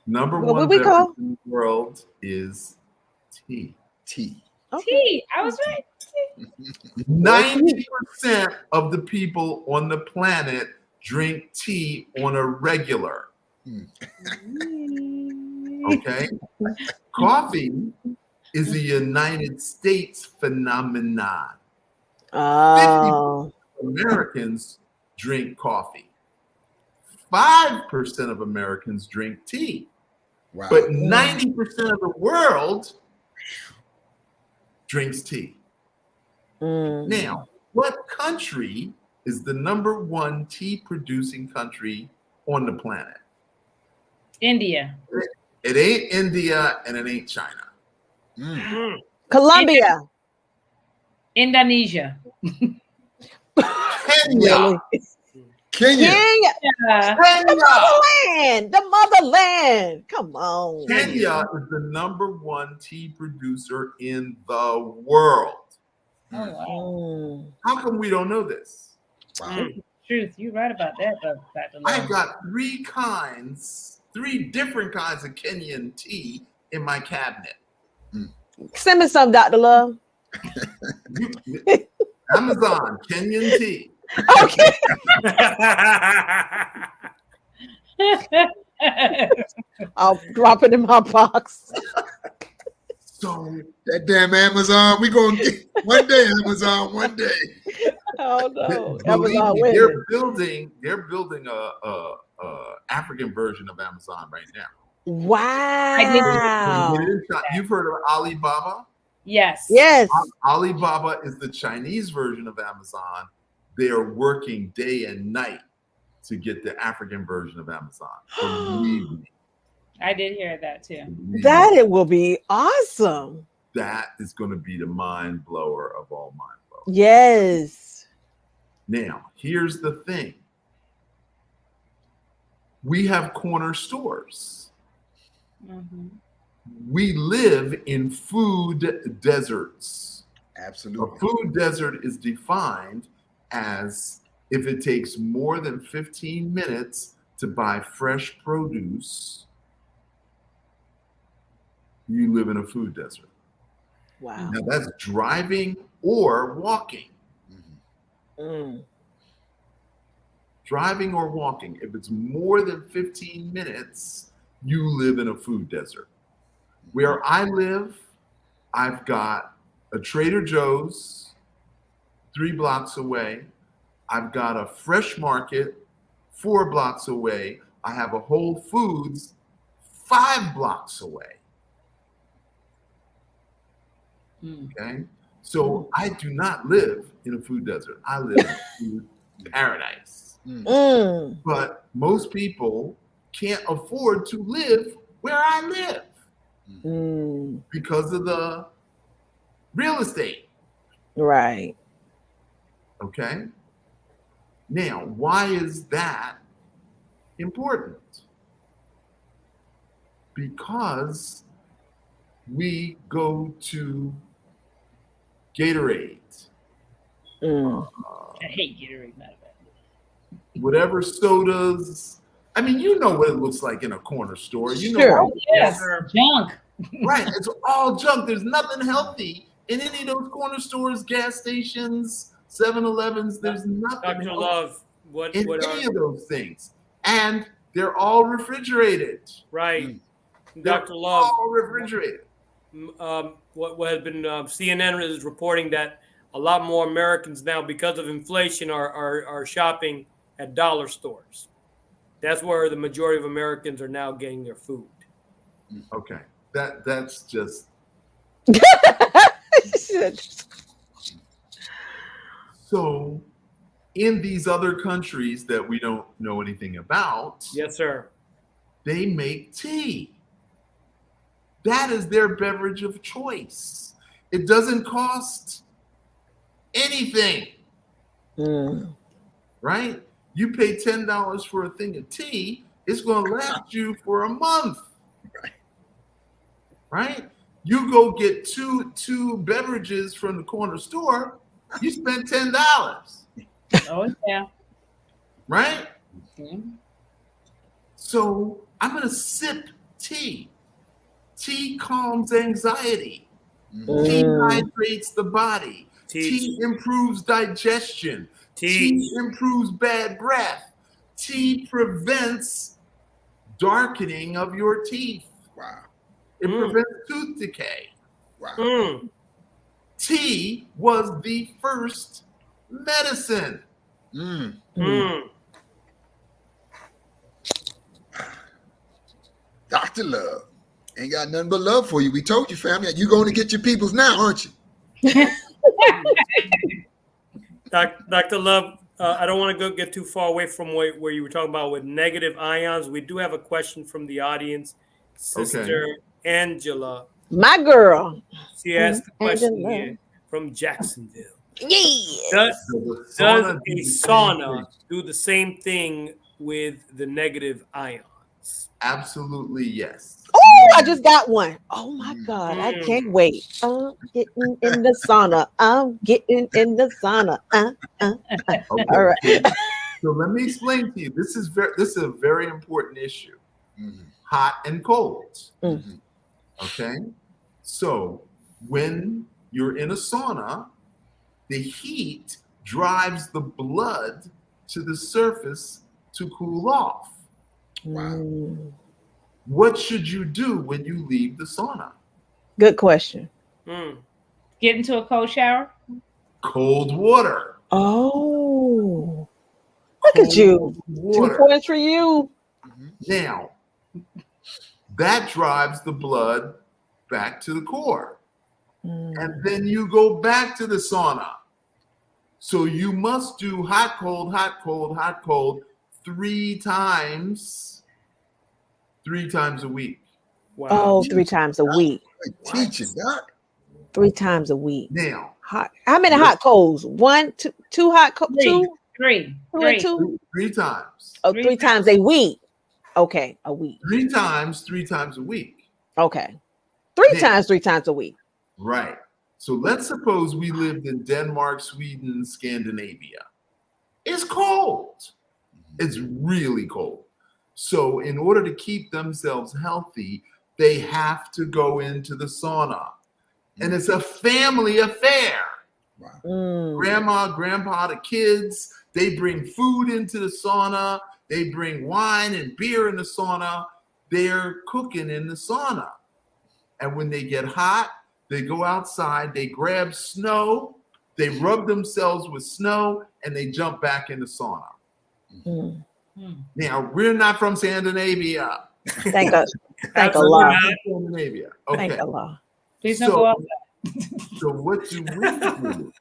Number What one we beverage call? in the world is tea. Tea. Tea. I was right. 90% of the people on the planet drink tea on a regular. Okay? Coffee is a United States phenomenon. Oh. Americans drink coffee. 5% of Americans drink tea. Wow. But 90% of the world drinks tea. Now, what country is the number one tea producing country on the planet? India. It ain't India and it ain't China. Colombia. Indonesia. Kenya. Really? Kenya. Kenya, the motherland, the motherland. Come on. Kenya is the #1 tea producer in the world. Oh, wow. How come we don't know this? Wow. Truth. You're right about that, Dr. I Love. got 3 different kinds of Kenyan tea in my cabinet. Send me some, Dr. Love. Amazon Kenyan tea. Okay. I'll drop it in my box. So That damn Amazon. We gonna get one day, Amazon, one day. Oh no. believe Amazon me, winning. they're building a African version of Amazon right now. Wow. You've heard of Alibaba? Yes. Yes. Alibaba is the Chinese version of Amazon. They are working day and night to get the African version of Amazon. Believe me. I did hear that too. Believe That me, it will be awesome. that is going to be the mind blower of all mind blowers. Yes. Now, here's the thing. We have corner stores. Mhm. We live in food deserts. A Absolutely. food desert is defined as if it takes more than 15 minutes to buy fresh produce, you live in a food desert. Wow. Now that's driving or walking. Mm. Driving or walking. If it's more than 15 minutes, you live in a food desert. Where I live, I've got a Trader Joe's 3 blocks away. I've got a Fresh Market 4 blocks away. I have a Whole Foods 5 blocks away. Okay. So I do not live in a food desert. I live in a food paradise. Mm. But most people can't afford to live where I live Mm. because of the real estate. Right. Okay. Now, why is that important? Because we go to Gatorade, Mm. I hate Gatorade. Matter of fact. whatever sodas. I mean, you know what it looks like in a corner store. You know, Sure. Oh, yes. Yes, sir. Junk. right? It's all junk. There's nothing healthy in any of those corner stores, gas stations, 7-Elevens. There's nothing Dr. healthy Love, what in are any of those things, and they're all refrigerated. right? They're Dr. Love, all refrigerated. what has been CNN is reporting that a lot more Americans now, because of inflation, are shopping at dollar stores. That's where the majority of Americans are now getting their food. Okay, that's just so. In these other countries that we don't know anything about, Yes, sir. they make tea. That is their beverage of choice. It doesn't cost anything, Mm. right? You pay $10 for a thing of tea, it's going to last you for a month, right? You go get two beverages from the corner store, you spend $10, Oh, yeah. right? Mhm. So I'm going to sip tea. Tea calms anxiety. Tea Mm. hydrates the body. Teach. Tea improves digestion. Teach. Tea improves bad breath. Tea prevents darkening of your teeth. Wow. It Mm. prevents tooth decay. Wow. Mm. Tea was the first medicine. Mm. Mm. Dr. Love. Ain't got nothing but love for you. We told you, family. You're going to get your peoples now, aren't you? Dr. Love, I don't want to get too far away from where you were talking about with negative ions. We do have a question from the audience. Sister Angela. My girl. She asked the question Angela. here from Jacksonville. Yeah. Does So the does sauna a do the same sauna thing. do the same thing with the negative ions? Absolutely yes. Oh, I just got one. Oh my Mm. God, I Mm. can't wait. I'm getting in the sauna. I'm getting in the sauna. Okay. All right. So let me explain to you. This is a very important issue. Mhm. Hot and cold. Mhm. Okay. So when you're in a sauna, the heat drives the blood to the surface to cool off. Wow. Mm, What should you do when you leave the sauna? good question. Mm. Get into a cold shower. Cold water. Oh, look at Cold you. 2 water. points for you. Mhm. Now, that drives the blood back to the core. Mm. And then you go back to the sauna. So you must do hot, cold, hot, cold, hot, cold 3 times a week. Wow. Oh, 3 times a week. Good teaching, Doc. 3 times a week. Now, Hot. How many let's- hot colds? 1, 2, 2 hot cold, Three. 2, 3. 2 and 3. 2. 3 times. Oh, 3 3 times a week. Okay, a week. 3 times a week. Okay. 3 Yeah. times, 3 times a week. Right. So let's suppose we lived in Denmark, Sweden, Scandinavia. It's cold. It's really cold. So in order to keep themselves healthy, they have to go into the sauna. And it's a family affair. Wow. Mm. Grandma, grandpa, the kids, they bring food into the sauna. They bring wine and beer in the sauna. They're cooking in the sauna. And when they get hot, they go outside, they grab snow, they rub themselves with snow, and they jump back in the sauna. Mm. Now, we're not from Scandinavia. Thank God. Thank Absolutely Allah. not. Scandinavia. Okay. Thank Allah. Please don't go So, outside. so what do we do?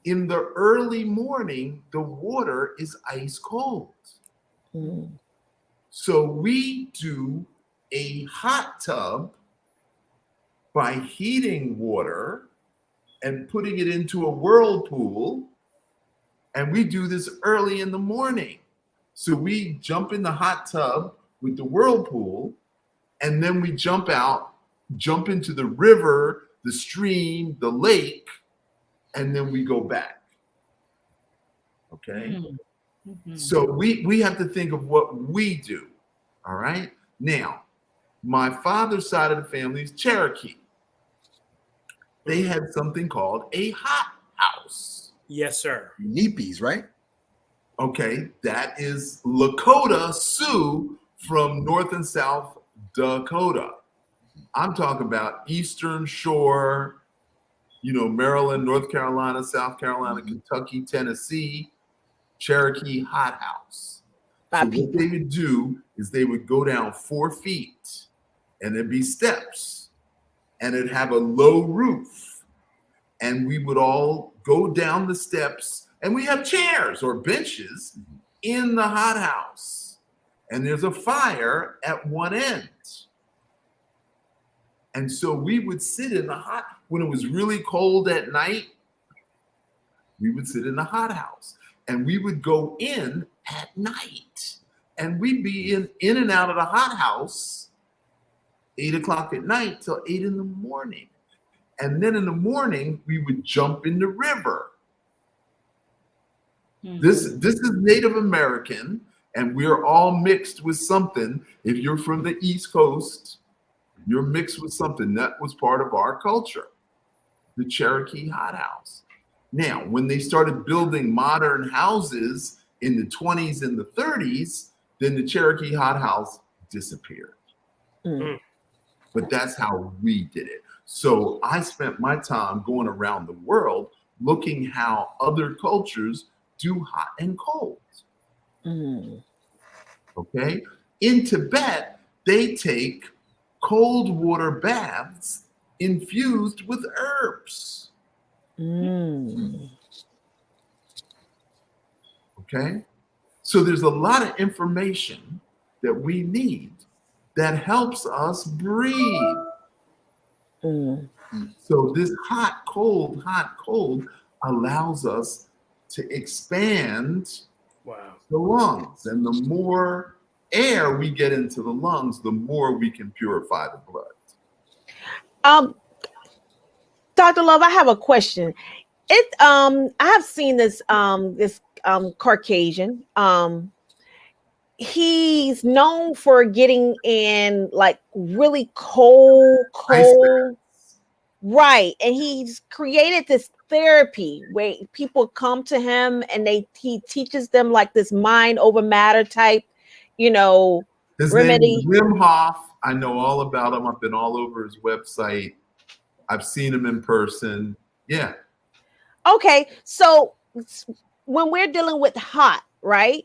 In the early morning, the water is ice cold. Mm. So we do a hot tub by heating water and putting it into a whirlpool. And we do this early in the morning. So we jump in the hot tub with the whirlpool, and then we jump out, jump into the river, the stream, the lake, and then we go back. Okay. Mhm. So we have to think of what we do. All right. Now, my father's side of the family is Cherokee. They had something called a hot house. Yes, sir. Neepies, right? Okay, that is Lakota Sioux from North and South Dakota. I'm talking about Eastern Shore, Maryland, North Carolina, South Carolina, Kentucky, Tennessee, Cherokee hot house. My So what people. they would do is they would go down 4 feet and there'd be steps and it'd have a low roof. And we would all go down the steps and we have chairs or benches in the hot house. And there's a fire at one end. And so we would sit in the hot, when it was really cold at night, we would sit in the hot house and we would go in at night and we'd be in and out of the hot house 8 o'clock at night till 8 in the morning. And then in the morning, we would jump in the river. This is Native American, and we're all mixed with something. If you're from the East Coast, you're mixed with something that was part of our culture, the Cherokee hot house. Now, when they started building modern houses in the 20s and the 30s, then the Cherokee hot house disappeared. Mm. But that's how we did it. So I spent my time going around the world looking how other cultures do hot and cold. Mm. Okay. In Tibet, they take cold water baths infused with herbs. Mm. Okay. So there's a lot of information that we need that helps us breathe. Mm. So this hot, cold, allows us to expand Wow. the lungs. And the more air we get into the lungs, the more we can purify the blood. Dr. Love, I have a question. I have seen this Caucasian. He's known for getting in like really cold, right? And he's created this therapy where people come to him and he teaches them like this mind over matter type, His remedy. name is Wim Hof. I know all about him. I've been all over his website. I've seen him in person. Yeah. Okay, so when we're dealing with hot, right?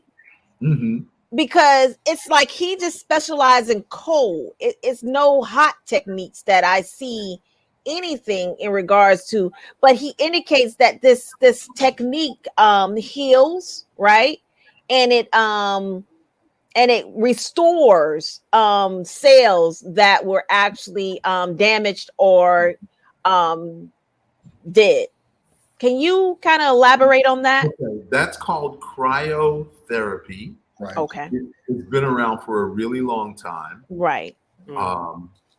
Mm-hmm. Because it's like he just specializes in cold. It's no hot techniques that I see anything in regards to, but he indicates that this technique heals, right? And it restores cells that were actually damaged or dead. Can you kind of elaborate on that? Okay. That's called cryotherapy. Right. Okay. It's been around for a really long time. Right.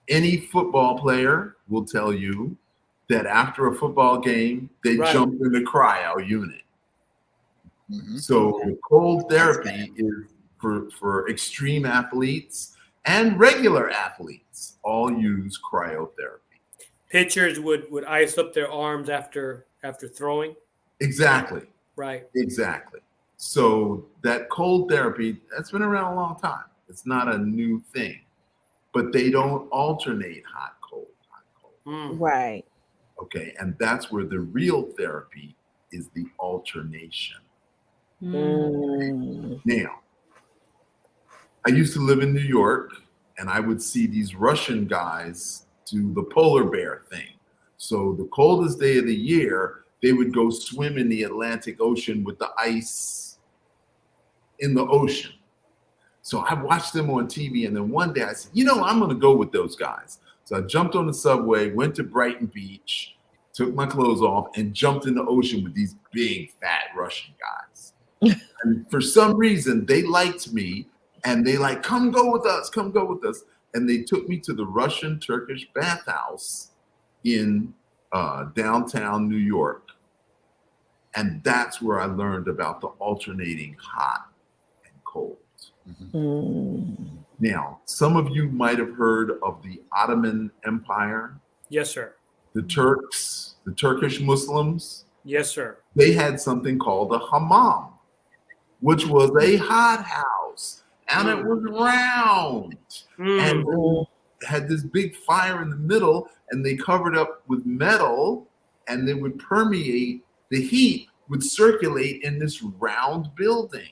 Any football player will tell you that after a football game, they jump in the cryo unit. Mm-hmm. So the cold therapy is for extreme athletes and regular athletes. All use cryotherapy. Pitchers would ice up their arms after throwing. Exactly. Right. Exactly. So that cold therapy, that's been around a long time. It's not a new thing, but they don't alternate hot, cold. Right. Okay. And that's where the real therapy is, the alternation. Now, I used to live in New York and I would see these Russian guys do the polar bear thing. So the coldest day of the year, they would go swim in the Atlantic Ocean with the ice in the ocean. So I watched them on TV, and then one day I said, I'm going to go with those guys. So I jumped on the subway, went to Brighton Beach, took my clothes off, and jumped in the ocean with these big, fat Russian guys. And for some reason, they liked me, and they like, come go with us. And they took me to the Russian-Turkish bathhouse in downtown New York. And that's where I learned about the alternating hot and cold. Now, some of you might have heard of the Ottoman Empire. Yes, sir. The Turks, the Turkish Muslims. Yes, sir. They had something called a hammam, which was a hot house, and it was round. And had this big fire in the middle, and they covered up with metal, and they would permeate, the heat would circulate in this round building.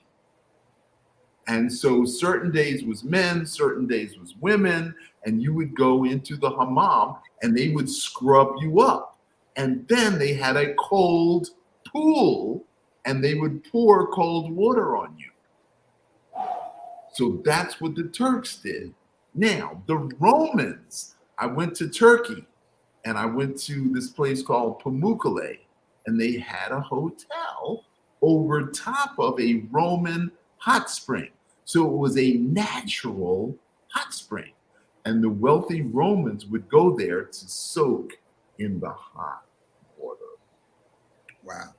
And so certain days was men, certain days was women, and you would go into the hammam and they would scrub you up. And then they had a cold pool and they would pour cold water on you. So that's what the Turks did. Now, the Romans, I went to Turkey and I went to this place called Pamukkale, and they had a hotel over top of a Roman hot spring. So it was a natural hot spring. And the wealthy Romans would go there to soak in the hot water. Wow.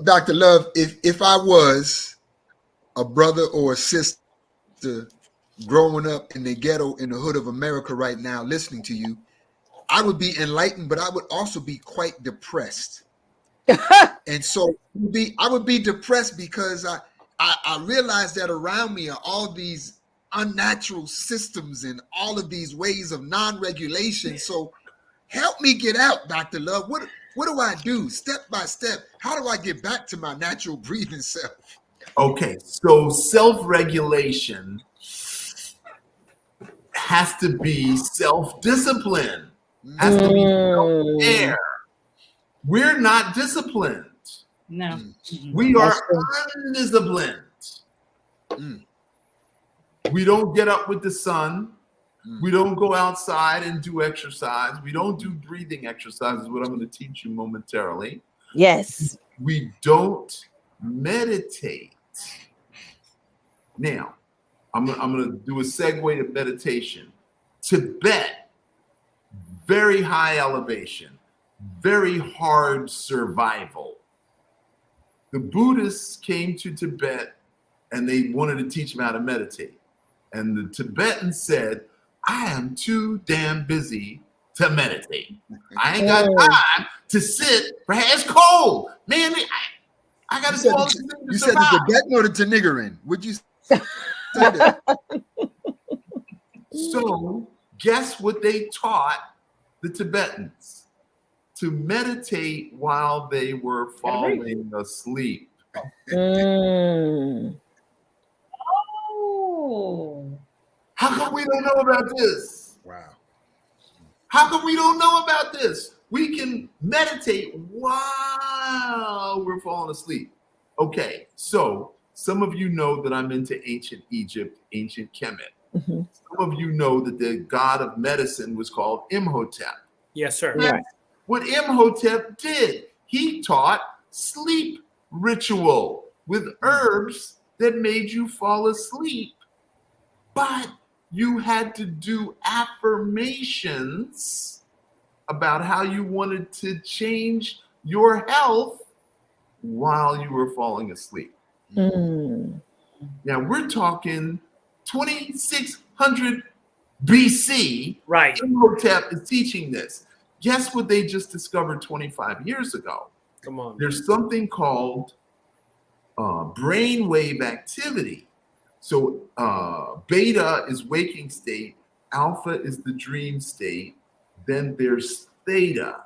Dr. Love, if I was a brother or a sister growing up in the ghetto in the hood of America right now, listening to you, I would be enlightened, but I would also be quite depressed. And so I would be depressed because I realize that around me are all these unnatural systems and all of these ways of non-regulation. So help me get out, Dr. Love. What do I do step by step? How do I get back to my natural breathing self? Okay, so self-regulation has to be self-discipline, has to be self-care. We're not disciplined. No. We are undisciplined. We don't get up with the sun. We don't go outside and do exercise. We don't do breathing exercises, what I'm going to teach you momentarily. Yes. We don't meditate. Now, I'm going to do a segue to meditation. Tibet, very high elevation, very hard survival. The Buddhists came to Tibet and they wanted to teach them how to meditate. And the Tibetans said, I am too damn busy to meditate. I ain't got time to sit for it's cold. Man, I got to do all these things to You said survive. the Tibetan or the Tanigarin? Would you say that? So guess what they taught the Tibetans? To meditate while they were falling asleep. Mm. Oh. How come we don't know about this? Wow. How come we don't know about this? We can meditate while we're falling asleep. Okay, so some of you know that I'm into ancient Egypt, ancient Kemet. Mhm. Some of you know that the god of medicine was called Imhotep. Yes, sir. Right. What Imhotep did, he taught sleep ritual with herbs that made you fall asleep. But you had to do affirmations about how you wanted to change your health while you were falling asleep. Mm. Now we're talking 2600 BC. Right. Imhotep is teaching this. Guess what they just discovered 25 years ago? Come on. There's something called brainwave activity. So beta is waking state, alpha is the dream state, then there's theta.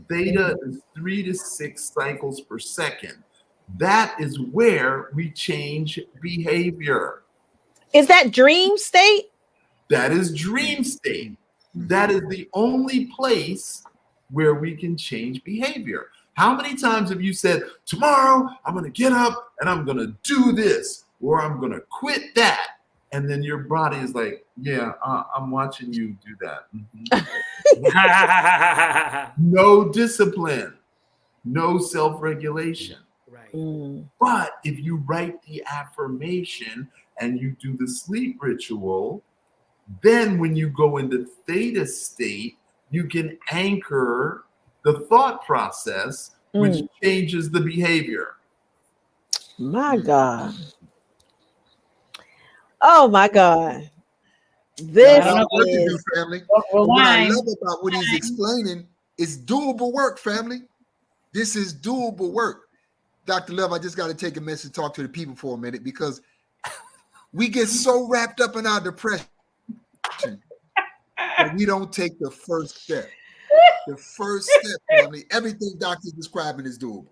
Theta is 3 to 6 cycles per second. That is where we change behavior. Is that dream state? That is dream state. That is the only place where we can change behavior. How many times have you said, tomorrow I'm going to get up and I'm going to do this, or I'm going to quit that? And then your body is like, yeah, I'm watching you do that. No discipline, no self-regulation. Right. Mm. But if you write the affirmation and you do the sleep ritual, then when you go into theta state, you can anchor the thought process, which changes the behavior. My God. Oh my God. This I don't know what to do, is family. But what I Rewind. love about what he's explaining is doable work, family. This is doable work. Dr. Love, I just got to take a minute to talk to the people for a minute because we get so wrapped up in our depression that we don't take the first step. The first step, family. Everything Doctor's describing is doable.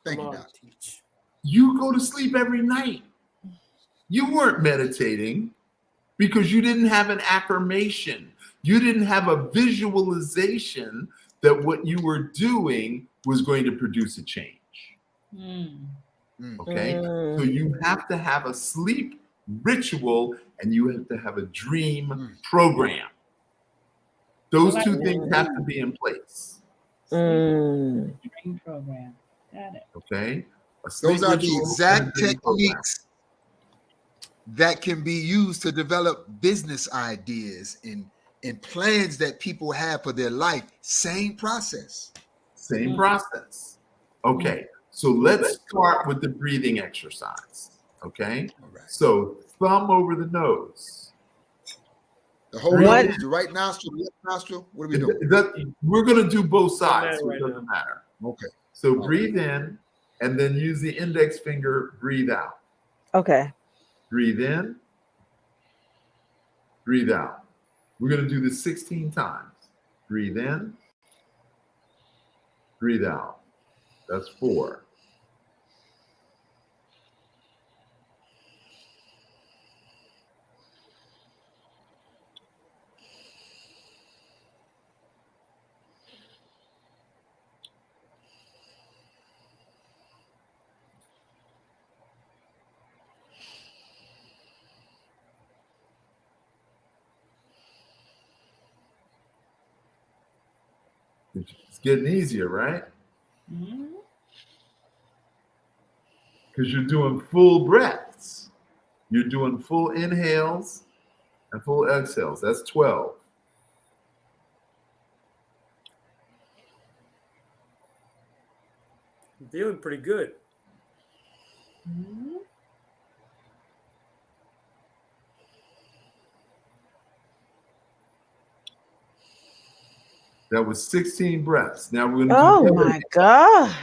Thank Come you, on, Doctor. teach. You go to sleep every night. You weren't meditating because you didn't have an affirmation. You didn't have a visualization that what you were doing was going to produce a change. Mm. Okay? So you have to have a sleep ritual and you have to have a dream program. Those two things have to be in place. Mm. Dream program. Got it. Okay? A sleep Those are the ritual exact and a dream program. techniques that can be used to develop business ideas and plans that people have for their life. Same process. Same process. Okay, so let's start with the breathing exercise. Okay, All right. so thumb over the nose. The whole What? nose, the right nostril, the left nostril. What are we It- doing? we're going to do both sides, so matter it right doesn't matter. Okay. So breathe in and then use the index finger, breathe out. Okay. Breathe in, breathe out. We're going to do this 16 times. Breathe in, breathe out. That's 4. It's getting easier, right? Mhm. Because you're doing full breaths. You're doing full inhales and full exhales. That's 12. I'm feeling pretty good. Mhm. That was 16 breaths. Now we're going to Oh do my God.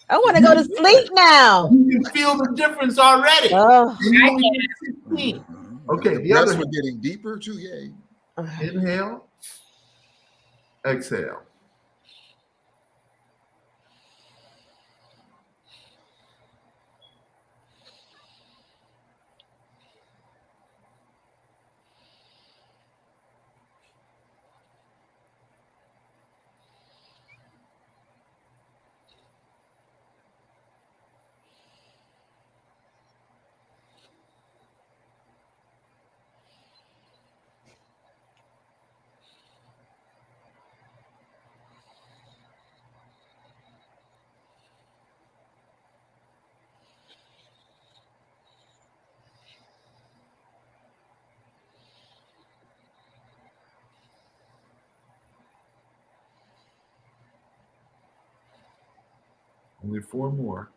I want to go to sleep now. You can feel the difference already. Oh. And you only did 16. Okay, the breaths other were getting deeper too. Yeah. inhale, exhale. Only 4 more.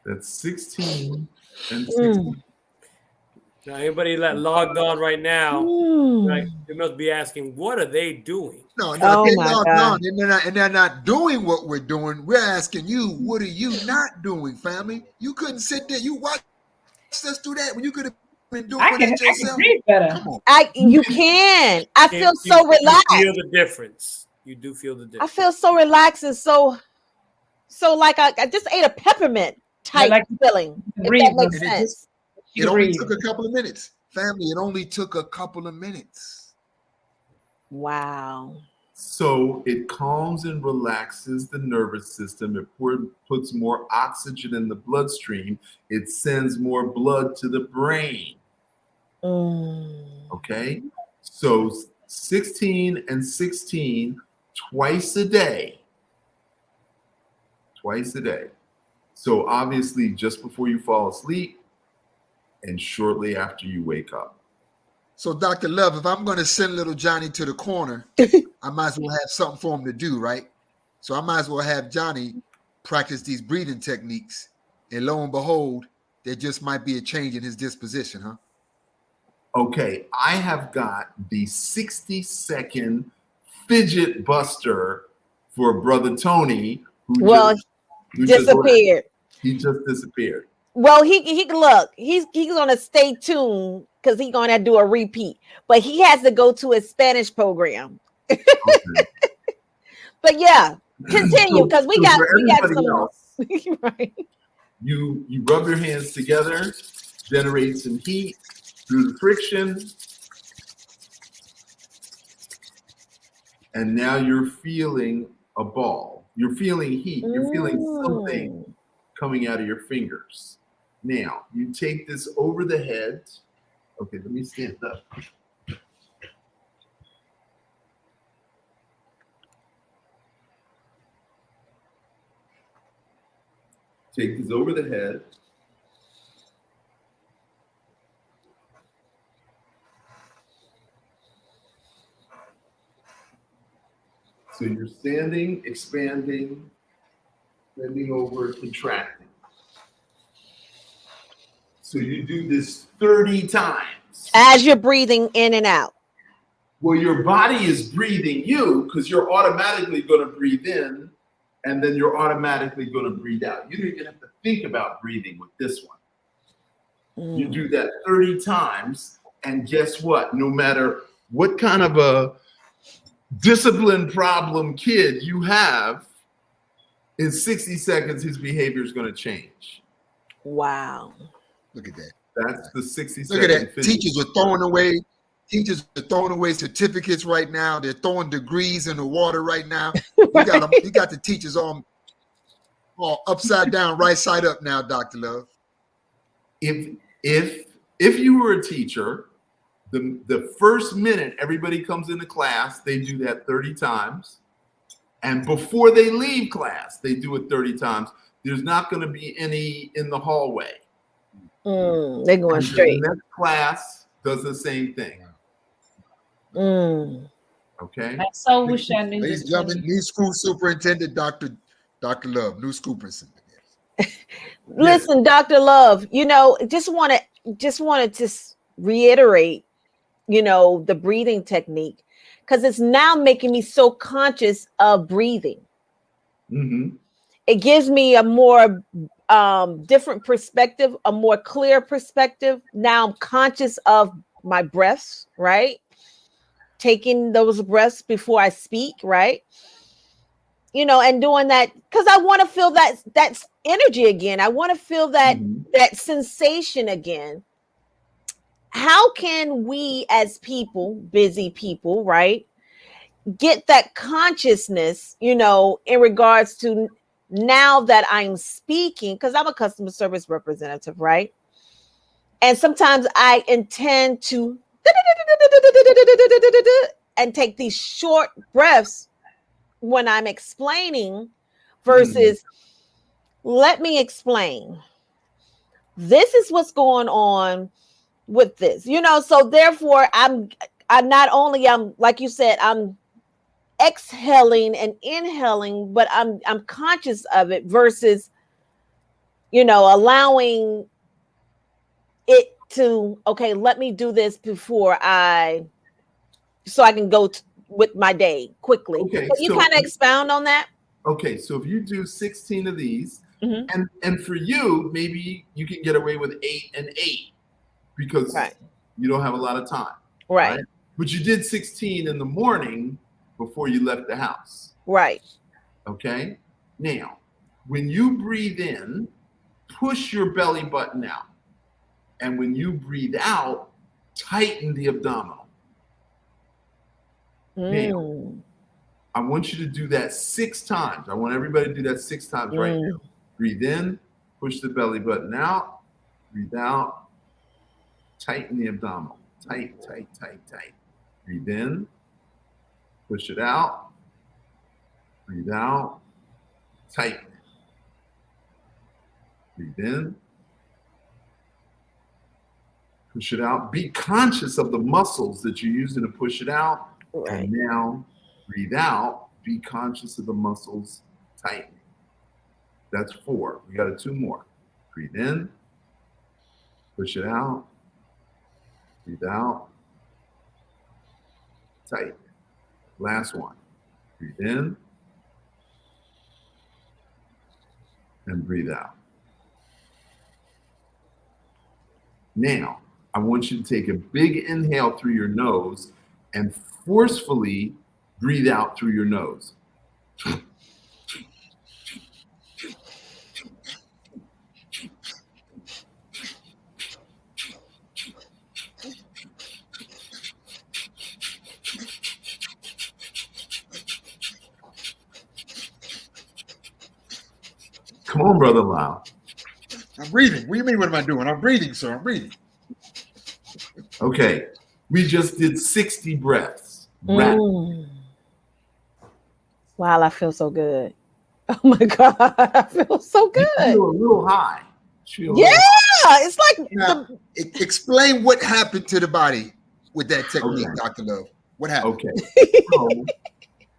That's 16 and 16. Now, anybody that logged on right now, right, they must be asking, what are they doing? No, Oh they my logged God. on and they're not doing what we're doing. We're asking you, what are you not doing, family? You couldn't sit there. You watched us do that when you could have been doing I can it yourself. breathe better. Come on. You can. I feel so You relaxed. feel the difference. You do feel the I difference. feel so relaxed and so like I just ate a peppermint type like feeling. If breathe that makes And it sense. It only took a couple of minutes. Family, it only took a couple of minutes. Wow. So it calms and relaxes the nervous system. It puts more oxygen in the bloodstream. It sends more blood to the brain. Okay? So 16 and 16 twice a day. Twice a day. So obviously just before you fall asleep and shortly after you wake up. So, Dr. Love, if I'm going to send little Johnny to the corner, I might as well have something for him to do, right? So I might as well have Johnny practice these breathing techniques. And lo and behold, there just might be a change in his disposition, huh? Okay, I have got the 60-second fidget buster for Brother Tony, who disappeared. He just disappeared. Well, he look, he's gonna stay tuned because he's gonna do a repeat, but he has to go to a Spanish program. Okay. But yeah, continue because we got some else, right. You rub your hands together, generate some heat through the friction, and now you're feeling a ball. You're feeling heat. You're feeling something coming out of your fingers. Now, you take this over the head. Okay, let me stand up. Take this over the head. So you're standing, expanding, bending over, contracting. So you do this 30 times. As you're breathing in and out. Well, your body is breathing you because you're automatically going to breathe in and then you're automatically going to breathe out. You don't even have to think about breathing with this one. You do that 30 times, and guess what? No matter what kind of a discipline problem kid you have, in 60 seconds, his behavior is going to change. Wow. Look at that. That's the 60 Look at that. second. Teachers are throwing away Teachers are throwing away certificates right now. They're throwing degrees in the water right now. You got the teachers all upside down, right side up now, Dr. Love. If you were a teacher, the first minute everybody comes into class, they do that 30 times. And before they leave class, they do it 30 times. There's not going to be any in the hallway. They're going And straight. The next class does the same thing. Okay. I so wish I knew Ladies this. and gentlemen, new school superintendent, Dr. Love, new school person. Listen, Dr. Love, just wanted to reiterate, the breathing technique, because it's now making me so conscious of breathing. Mm-hmm. It gives me a more different perspective, a more clear perspective. Now I'm conscious of my breaths, right? Taking those breaths before I speak, right? And doing that because I want to feel that's energy again. I want to feel that sensation again. How can we as people, busy people, right, get that consciousness, in regards to now that I'm speaking, because I'm a customer service representative, right? And sometimes I intend to and take these short breaths when I'm explaining versus let me explain. This is what's going on with this, so therefore I'm like you said, I'm exhaling and inhaling, but I'm conscious of it versus, allowing it to, okay, let me do this so I can go with my day quickly. Okay, Can you kind of expound on that? Okay, so if you do 16 of these, Mm-hmm. and for you, maybe you can get away with 8 and 8 because you don't have a lot of time. Right. But you did 16 in the morning before you left the house. Right. Okay. Now, when you breathe in, push your belly button out. And when you breathe out, tighten the abdominal. Now, I want you to do that 6 times. I want everybody to do that 6 times right now. Breathe in, push the belly button out, breathe out, tighten the abdominal. Tight, tight, tight, tight. Breathe in, push it out, breathe out, tighten it. Breathe in, push it out. Be conscious of the muscles that you're using to push it out. Right. And now breathe out, be conscious of the muscles tightening. That's 4. We got 2 more. Breathe in, push it out, breathe out, tight. Last one. Breathe in and breathe out. Now, I want you to take a big inhale through your nose and forcefully breathe out through your nose. Come on, Brother Lyle. I'm breathing. What do you mean, what am I doing? I'm breathing, sir. I'm breathing. Okay, we just did 60 breaths. Wow, I feel so good. Oh my God, I feel so good. You feel a little high. It's like now, explain what happened to the body with that technique, Dr. Love. What happened? Okay. So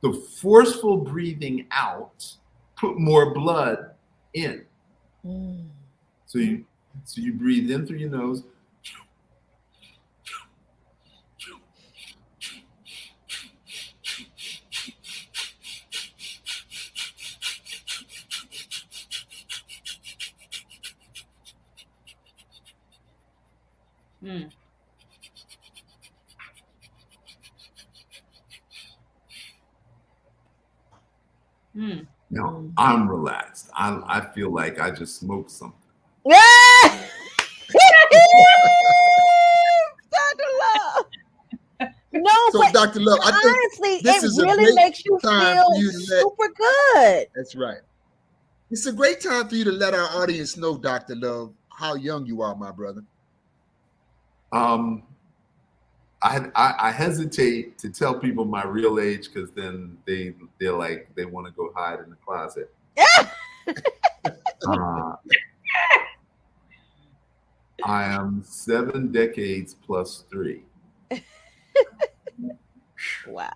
the forceful breathing out put more blood in. So you breathe in through your nose. Now I'm relaxed. I feel like I just smoked something. Yeah. Dr. Love. No, So, but Dr. Love, I think honestly, this it is a really great makes you time feel for you to let- super good. that's right. It's a great time for you to let our audience know, Dr. Love, how young you are, my brother. I hesitate to tell people my real age because then they're like they want to go hide in the closet. I am 7 decades plus 3. Wow.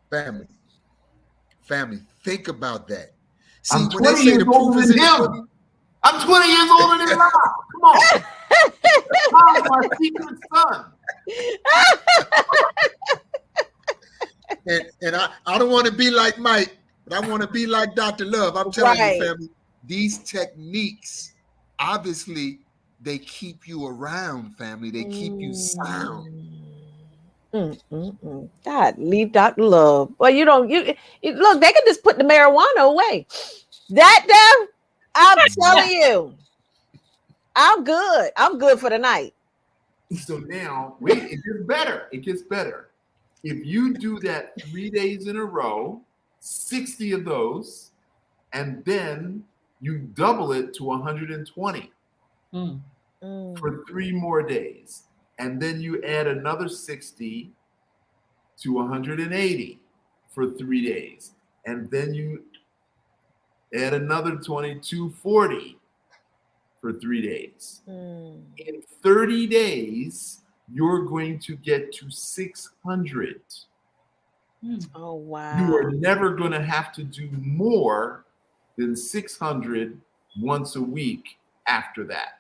Family, think about that. See, I'm when they 20 say years the proof older is than in the him. pudding, I'm 20 years older than Rob. Come on. I'm my secret son. and I don't want to be like Mike, but I want to be like Dr. Love. I'm telling Right. you, family, these techniques, obviously, they keep you around, family. They keep you sound. God, leave Dr. Love. Well, you don't. You look. They can just put the marijuana away. That there, I'm telling you, I'm good. I'm good for the night. So now, wait, it gets better. It gets better. If you do that 3 days in a row, 60 of those, and then you double it to 120 for 3 more days. And then you add another 60 to 180 for 3 days. And then you add another 2240 for 3 days. In 30 days, you're going to get to 600. Oh, wow. You are never going to have to do more than 600 once a week after that.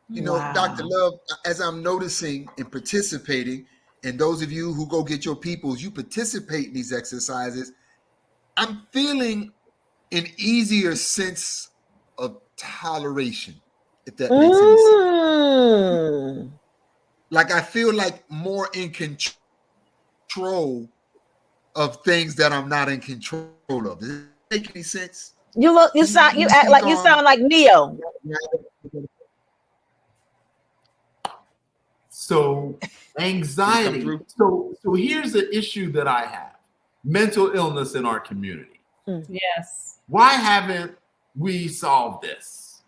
You know, Dr. Love, as I'm noticing and participating, and those of you who go get your peoples, you participate in these exercises, I'm feeling an easier sense of toleration, if that makes any sense. Like I feel like more in control of things that I'm not in control of. Does it make any sense? You act like you sound like Neo. So anxiety. So here's the issue that I have. Mental illness in our community. Yes. Why haven't we solved this?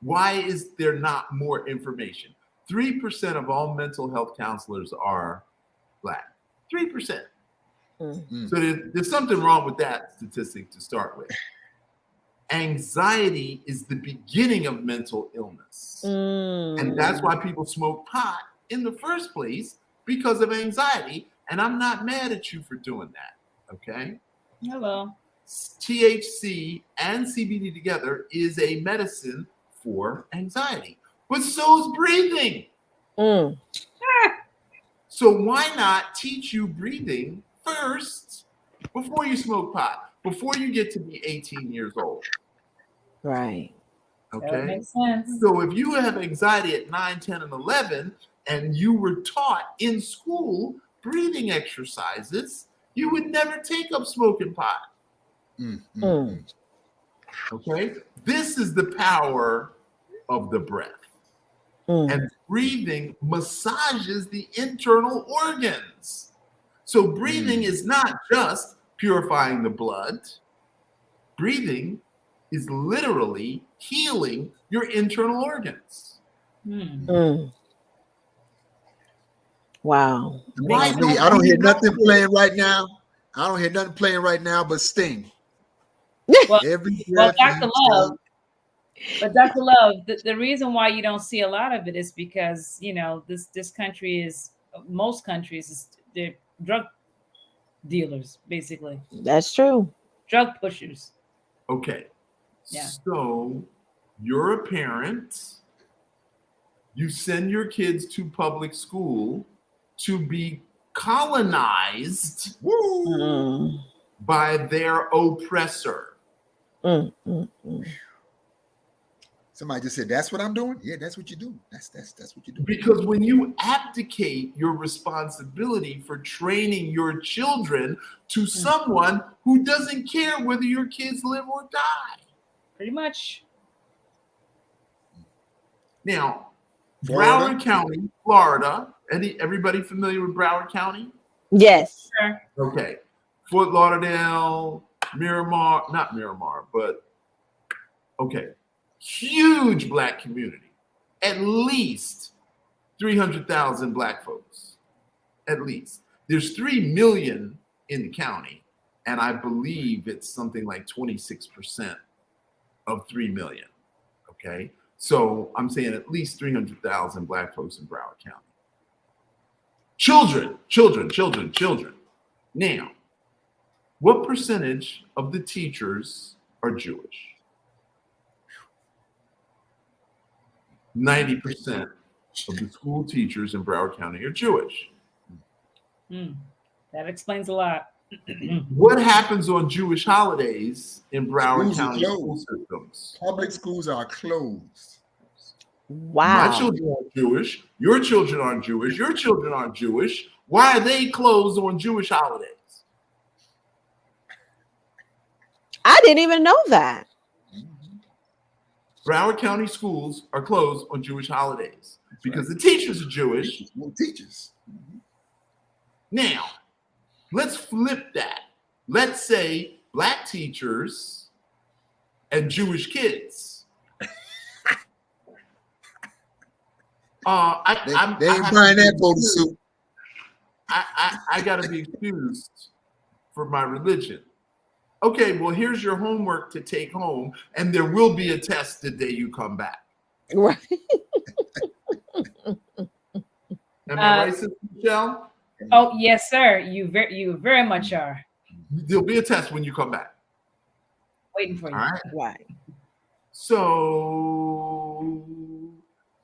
Why is there not more information? 3% of all mental health counselors are Black. 3%. So there's something wrong with that statistic to start with. Anxiety is the beginning of mental illness. And that's why people smoke pot in the first place, because of anxiety. And I'm not mad at you for doing that. Okay? Hello. THC and CBD together is a medicine for anxiety. But so is breathing. So why not teach you breathing first before you smoke pot, before you get to be 18 years old? Right. Okay. That makes sense. So if you have anxiety at 9, 10, and 11, and you were taught in school breathing exercises, you would never take up smoking pot. Okay. This is the power of the breath. And breathing massages the internal organs. So breathing is not just purifying the blood. Breathing is literally healing your internal organs. Wow. Why I don't hear nothing playing right now. I don't hear nothing playing right now but Sting. Well, Every Dr. Love, but Dr. Love, the reason why you don't see a lot of it is because, you know, this country is, most countries, is they're drug dealers, basically. That's true. Drug pushers. Okay. Yeah. So you're a parent. You send your kids to public school to be colonized by their oppressor. Somebody just said, "That's what I'm doing." Yeah, that's what you do. That's what you do. Because when you abdicate your responsibility for training your children to someone who doesn't care whether your kids live or die. Pretty much. Now, Florida. Broward County, Florida, Everybody familiar with Broward County? Yes. Sure. Okay. Fort Lauderdale, Miramar, not Miramar, but okay. Huge black community. At least 300,000 black folks. At least. There's 3 million in the county, and I believe it's something like 26% of 3 million. Okay. So I'm saying at least 300,000 black folks in Broward County. Children. Now, what percentage of the teachers are Jewish? 90% of the school teachers in Broward County are Jewish. That explains a lot. What happens on Jewish holidays in Broward Schools are County school closed. systems? Public schools are closed. Wow. My children aren't Jewish. Your children aren't Jewish. Your children aren't Jewish. Why are they closed on Jewish holidays? I didn't even know that. Broward County schools are closed on Jewish holidays because the teachers are Jewish. Well, teachers. Now, let's flip that. Let's say black teachers and Jewish kids. They I ain't have buying to be that photo excused. suit. I got to be excused for my religion. Okay, well, here's your homework to take home, and there will be a test the day you come back. Right. Am I right, Sister Michelle? Oh yes, sir. You very much are. There'll be a test when you come back. Waiting for you. All right. Right. So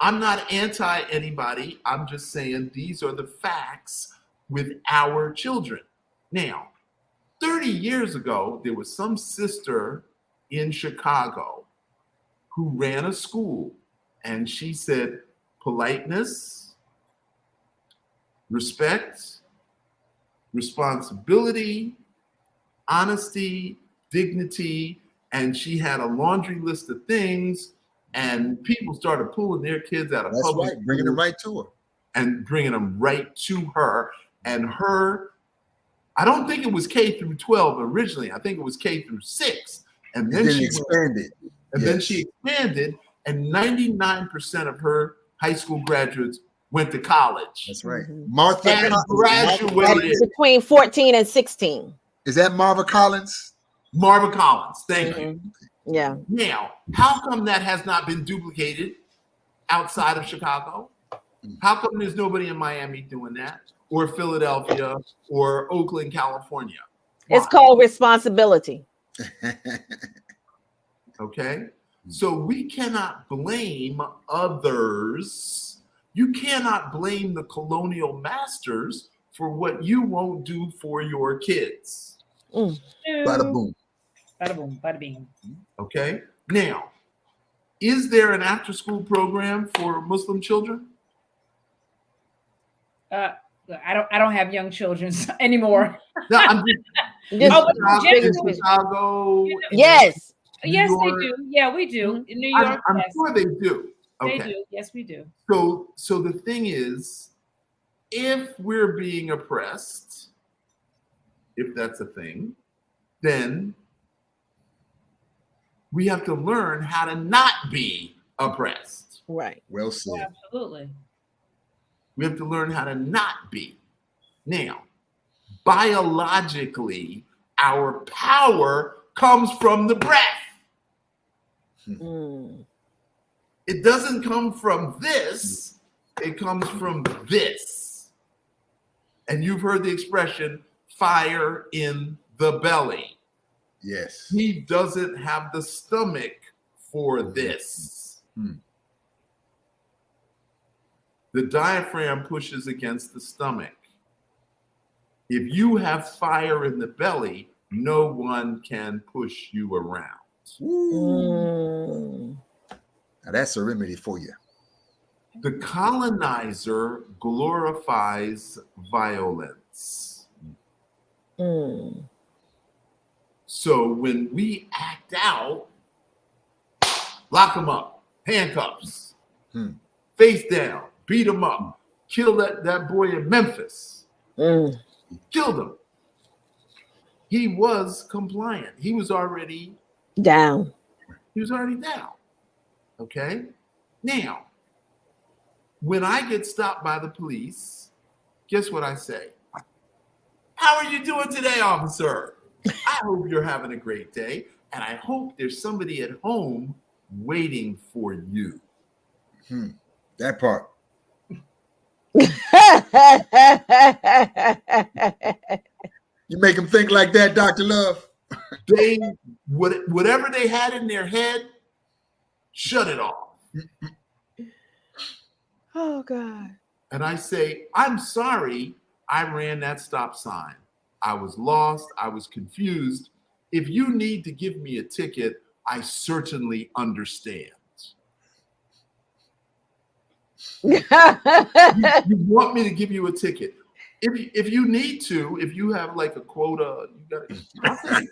I'm not anti anybody. I'm just saying these are the facts with our children. Now, 30 years ago, there was some sister in Chicago who ran a school, and she said politeness, respect, responsibility, honesty, dignity, and she had a laundry list of things, and people started pulling their kids out of That's public right. Bringing them schools right to her. and bringing them right to her. And her, I don't think it was K through 12 originally. I think it was K through 6. And then she expanded. and then she expanded, and 99% of her high school graduates went to college. That's right. Mhm. Martha And Collins. graduated. Between 14 and 16. Is that Marva Collins? Marva Collins, thank you. Mhm. Yeah. Now, how come that has not been duplicated outside of Chicago? How come there's nobody in Miami doing that, or Philadelphia, or Oakland, California? It's Why? called responsibility. Okay, so we cannot blame others. You cannot blame the colonial masters for what you won't do for your kids. Bada boom. Bada boom. Bada bing. Okay, now, is there an after-school program for Muslim children? I don't have young children anymore. No, I'm just Just- Oh, in Chicago, Chicago. Yes. New Yes, York. they do. Yeah, we do. Mhm. In New York, I'm yes, sure they do. they Okay. do. Yes, we do. So the thing is, if we're being oppressed, if that's a thing, then we have to learn how to not be oppressed. Right. Well Oh, said. absolutely. We have to learn how to not be. Now, biologically, our power comes from the breath. Mm. It doesn't come from this, it comes from this. And you've heard the expression fire in the belly. Yes. He doesn't have the stomach for this. The diaphragm pushes against the stomach. If you have fire in the belly, no one can push you around. Mm. Now that's a remedy for you. The colonizer glorifies violence. Mm. So when we act out, lock them up, handcuffs, face down, beat them up, killed that boy in Memphis. Killed him. He was compliant. He was already Down. Okay? Now, when I get stopped by the police, guess what I say? How are you doing today, officer? I hope you're having a great day, and I hope there's somebody at home waiting for you. That part. You make them think like that, Dr. Love. Whatever they had in their head, shut it off. Oh, God. And I say, I'm sorry I ran that stop sign. I was lost. I was confused. If you need to give me a ticket, I certainly understand. You want me to give you a ticket? If you need to, if you have like a quota, you gotta.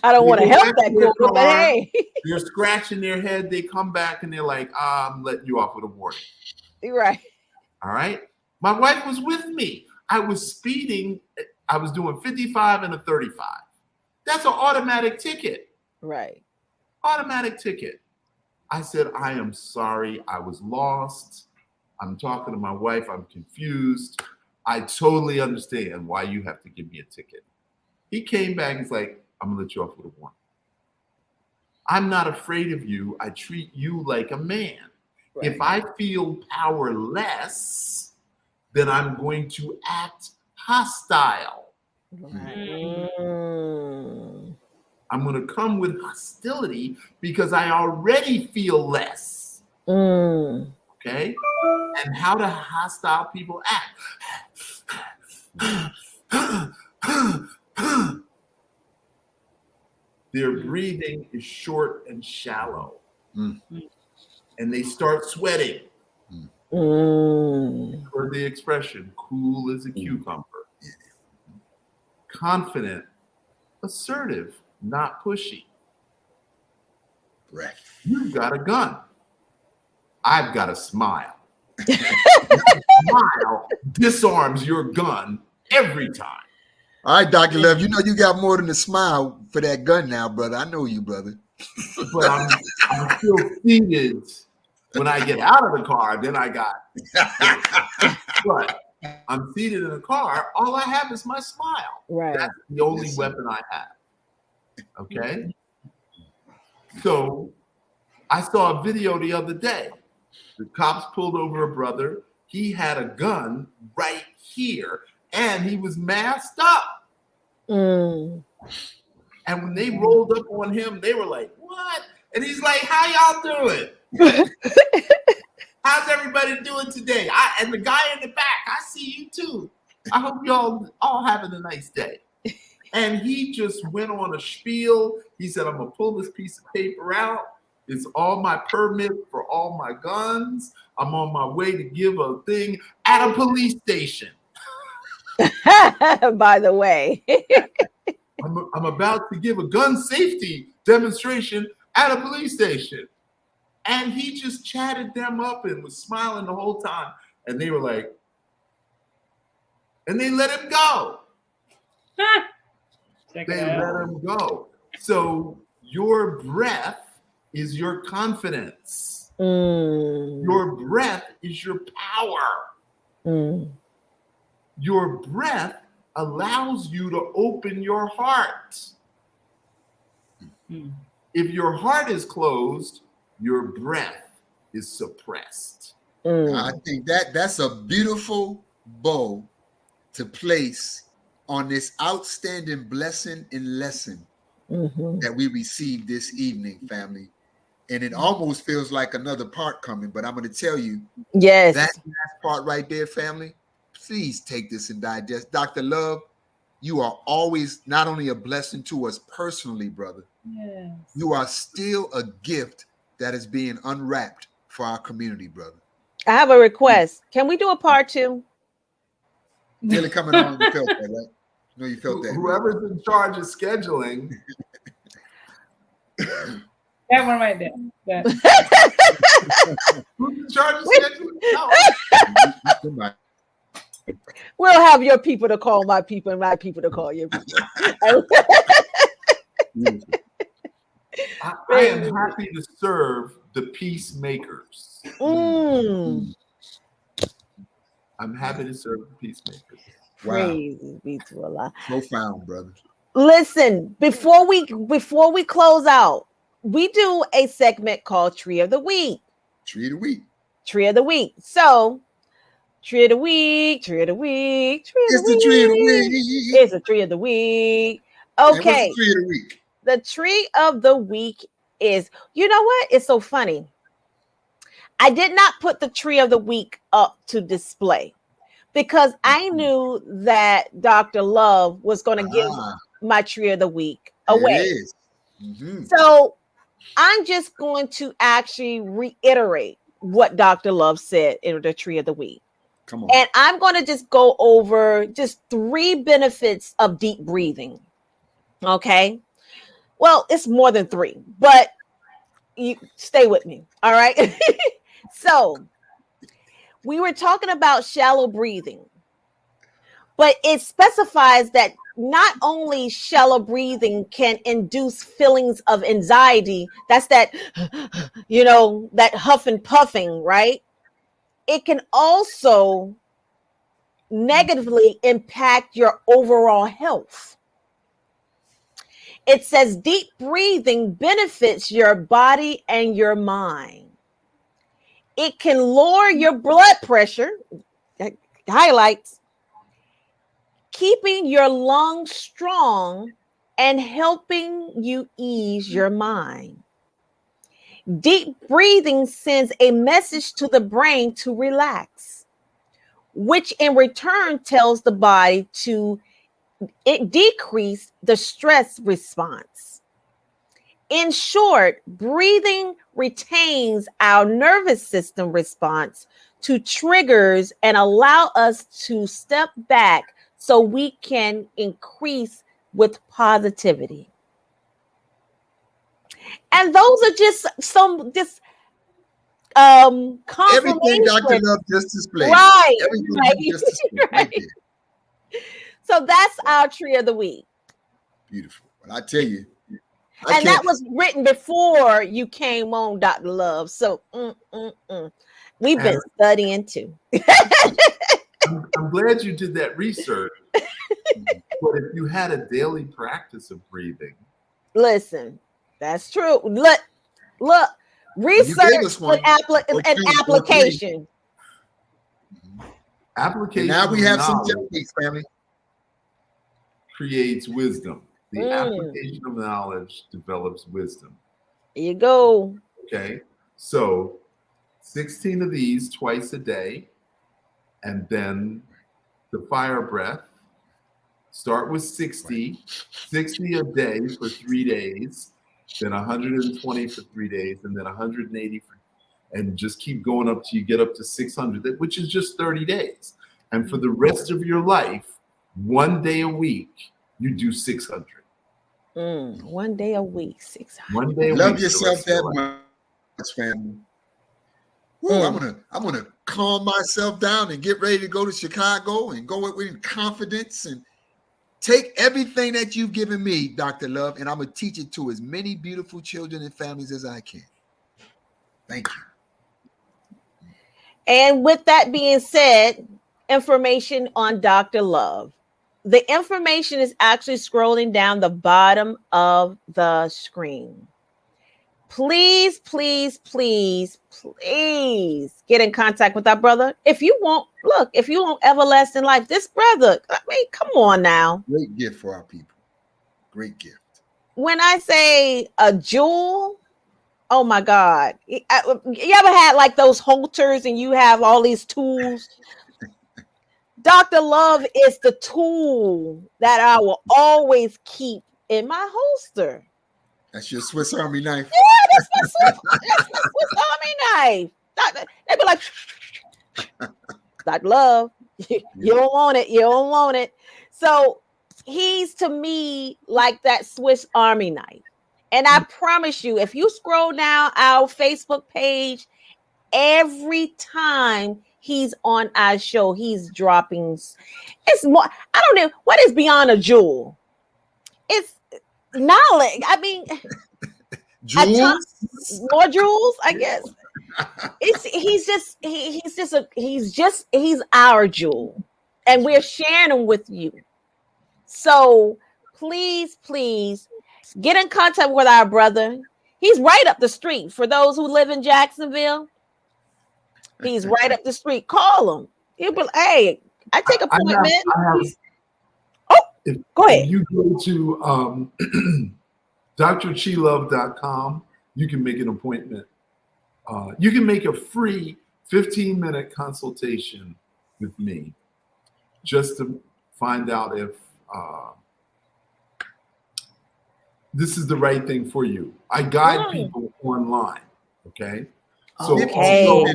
I don't want to help that quota, but hey. They're scratching their head. They come back and they're like, I'm letting you off with a warning. Right. All right. My wife was with me. I was speeding. I was doing 55 and a 35. That's an automatic ticket. Right. Automatic ticket. I said, I am sorry. I was lost. I'm talking to my wife. I'm confused. I totally understand why you have to give me a ticket. He came back. He's like, I'm going to let you off with a warning. I'm not afraid of you. I treat you like a man. Right. If I feel powerless, then I'm going to act hostile. Right. I'm going to come with hostility because I already feel less. Okay? And how do hostile people act? Their breathing is short and shallow. And they start sweating. Or the expression, cool as a cucumber. Confident, assertive, not pushy. Right. You've got a gun. I've got a smile. Smile disarms your gun every time. All right, Dr. Love, you know you got more than a smile for that gun now, brother. I know you, brother. But I'm still seated. When I get out of the car, then I got. But I'm seated in a car. All I have is my smile. Right. That's the only weapon I have. Okay. So I saw a video the other day. The cops pulled over a brother. He had a gun right here, and he was masked up. And when they rolled up on him, they were like, "What?" And he's like, "How y'all doing? How's everybody doing today?" And the guy in the back, I see you too. I hope y'all all having a nice day. And he just went on a spiel. He said, I'm going to pull this piece of paper out. It's all my permit for all my guns. I'm on my way to give a thing at a police station. By the way. I'm about to give a gun safety demonstration at a police station. And he just chatted them up and was smiling the whole time. And they were like, and they let him go. They let him go. So your breath is your confidence. Your breath is your power. Your breath allows you to open your heart. If your heart is closed, your breath is suppressed. I think that's a beautiful bow to place on this outstanding blessing and lesson that we received this evening, family. And it almost feels like another part coming, but I'm going to tell you, yes, that last part right there, family, please take this and digest. Dr. Love, you are always not only a blessing to us personally, brother, you are still a gift that is being unwrapped for our community, brother. I have a request. Can we do a part 2? Really coming on, you felt that, right? You know you felt that. Whoever's in charge of scheduling. That one right there. That. Who's in charge of scheduling? We'll have your people to call my people and my people to call your people. I am happy to serve the peacemakers. Mm. I'm happy to serve the peacemakers. Praise be to Allah. Profound, brother. Listen, before we close out, we do a segment called Tree of the Week. Tree of the week. Tree of the Week. So, Tree of the Week, Tree of the Week, Tree of It's the the tree of the Week. week. It's a Tree of the Week. And what's Okay. the tree of the week? The Tree of the Week is, you know what? It's so funny. I did not put the Tree of the Week up to display because I knew that Dr. Love was going to give my Tree of the Week away. It is. Mhm. So I'm just going to actually reiterate what Dr. Love said in the Tree of the Week. Come on. And I'm going to just go over just 3 benefits of deep breathing. Okay. Well, it's more than 3, but you stay with me. All right. So we were talking about shallow breathing, but it specifies that not only shallow breathing can induce feelings of anxiety, that's that, that huff and puffing, right? It can also negatively impact your overall health. It says deep breathing benefits your body and your mind. It can lower your blood pressure, highlights, keeping your lungs strong and helping you ease your mind. Deep breathing sends a message to the brain to relax, which in return tells the body to decrease the stress response. In short, breathing retains our nervous system response to triggers and allow us to step back so we can increase with positivity. And those are just some Everything confirmation. Dr. Love just displayed. Right. Everything Right. he just displayed right there. So that's our Tree of the Week. Beautiful. But I tell you, And that was written before you came on, Dr. Love. So we've been studying too. I'm glad you did that research. But if you had a daily practice of breathing, Listen, that's true. Look, research and application. application. And now we have some knowledge techniques, family. creates wisdom. The application of knowledge develops wisdom. There you go. Okay, so 16 of these twice a day, and then the fire breath. Start with 60 a day for 3 days, then 120 for 3 days, and then 180 and just keep going up till you get up to 600, which is just 30 days. And for the rest of your life, 1 day a week, you do 600. 1 day a week, 600. 1 day a Love week. yourself that much, family. Ooh, I'm gonna calm myself down and get ready to go to Chicago and go with confidence and take everything that you've given me, Dr. Love, and I'm gonna teach it to as many beautiful children and families as I can. Thank you. And with that being said, information on Dr. Love. The information is actually scrolling down the bottom of the screen. Please, please, please, please get in contact with our brother. If you want everlasting life, this brother, I mean, come on now. Great gift for our people. Great gift. When I say a jewel, oh my God. You ever had like those holsters and you have all these tools? Dr. Love is the tool that I will always keep in my holster. That's your Swiss Army knife. Yeah, that's my Swiss Army knife. They be like, Dr. Love, you don't want it. You don't want it. So he's to me like that Swiss Army knife. And I promise you, if you scroll down our Facebook page, every time he's on our show, he's dropping. It's more, I don't know what is beyond a jewel. It's knowledge. I mean, Jules? more jewels, I guess. He's our jewel, and we're sharing them with you. So please get in contact with our brother. He's right up the street. For those who live in Jacksonville, he's right up the street. Call him. He'll be like, hey, I take appointment. Go ahead. If you go to drchilove.com, you can make an appointment. You can make a free 15-minute consultation with me just to find out if this is the right thing for you. I guide people online, okay? So also,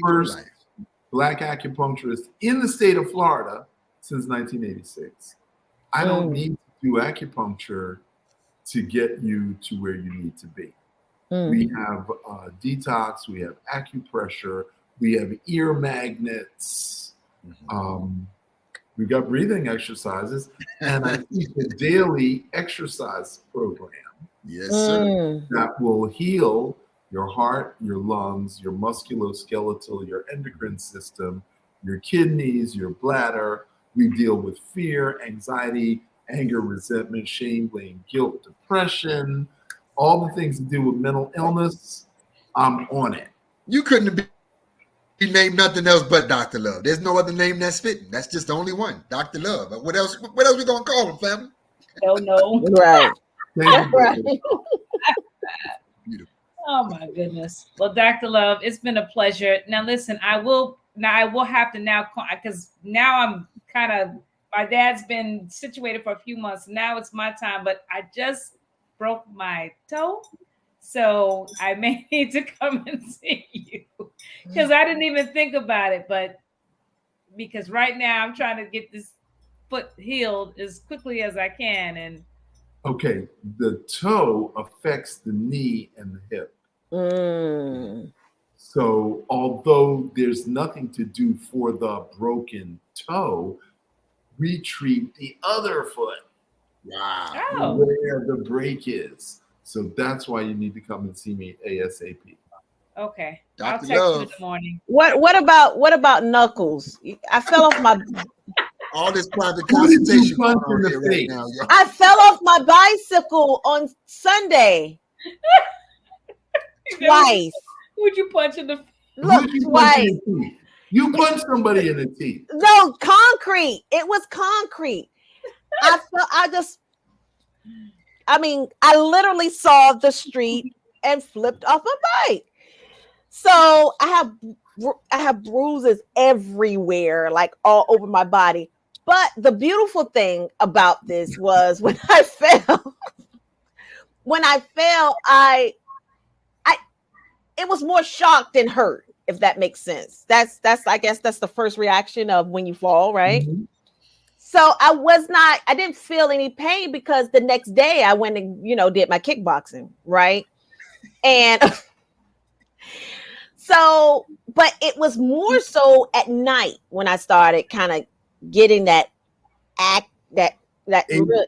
first Black acupuncturist in the state of Florida since 1986. I don't need to do acupuncture to get you to where you need to be. We have detox, we have acupressure, we have ear magnets, we got breathing exercises, and I teach a daily exercise program. Yes, sir. That will heal your heart, your lungs, your musculoskeletal, your endocrine system, your kidneys, your bladder. We deal with fear, anxiety, anger, resentment, shame, blame, guilt, depression, all the things to do with mental illness. I'm on it. You couldn't be named nothing else but Dr. Love. There's no other name that's fitting. That's just the only one, Dr. Love. But what else we gonna call him, family? No. Right. Right. Oh my goodness. Well, Dr. Love, it's been a pleasure. Now listen, I will have to because now I'm kind of, my dad's been situated for a few months. Now it's my time, but I just broke my toe. So I may need to come and see you because I didn't even think about it. But because right now I'm trying to get this foot healed as quickly as I can. And okay, the toe affects the knee and the hip. So although there's nothing to do for the broken toe, we treat the other foot. Wow. Where the break is. So that's why you need to come and see me ASAP. Okay. Dr. I'll text you Love. in the morning. What about Knuckles? I fell off my All this private Who did you consultation punch going in on the here right face? now, y'all. I fell off my bicycle on Sunday twice. Who'd you punch in the Look, Who'd you punch twice. in the teeth? You punched somebody in the teeth. No, concrete. It was concrete. I literally saw the street and flipped off my bike. So I have bruises everywhere, like all over my body. But the beautiful thing about this was when I fell, it was more shocked than hurt, if that makes sense. That's I guess that's the first reaction of when you fall, right? Mm-hmm. So I didn't feel any pain because the next day I went and, did my kickboxing, right? And so, but it was more so at night when I started kind of getting that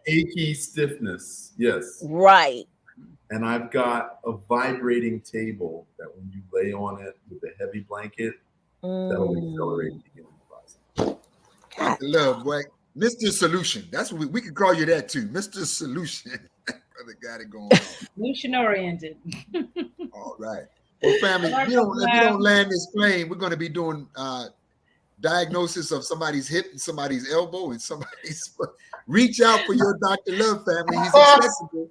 achy stiffness. Yes. Right. And I've got a vibrating table that when you lay on it with a heavy blanket, that'll accelerate the healing process. Dr. Love, boy. Mr. Solution. That's what we could call you that too. Mr. Solution. Brother got it going on. solution oriented? All right. Well, family, if you don't land this plane, we're going to be doing diagnosis of somebody's hip and somebody's elbow and somebody's foot. Reach out for your Dr. Love, family. He's accessible.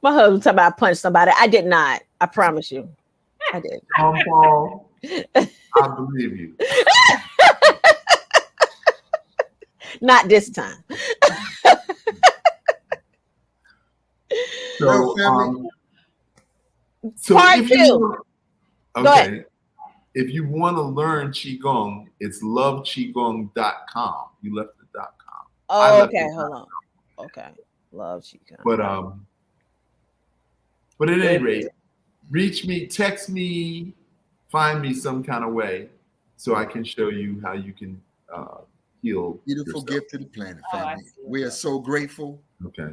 My husband told me I punched somebody. I did not. I promise you. I did. Paul, I believe you. Not this time. So, Part if you two. Go ahead. okay, if you want to learn Qigong, it's loveqigong.com. You left the .com. Oh, okay, hold on. Okay. Love Qigong. But But at any rate, reach me, text me, find me some kind of way so I can show you how you can heal. Beautiful yourself. gift to the planet, Oh, I family. see. We are so grateful. Okay.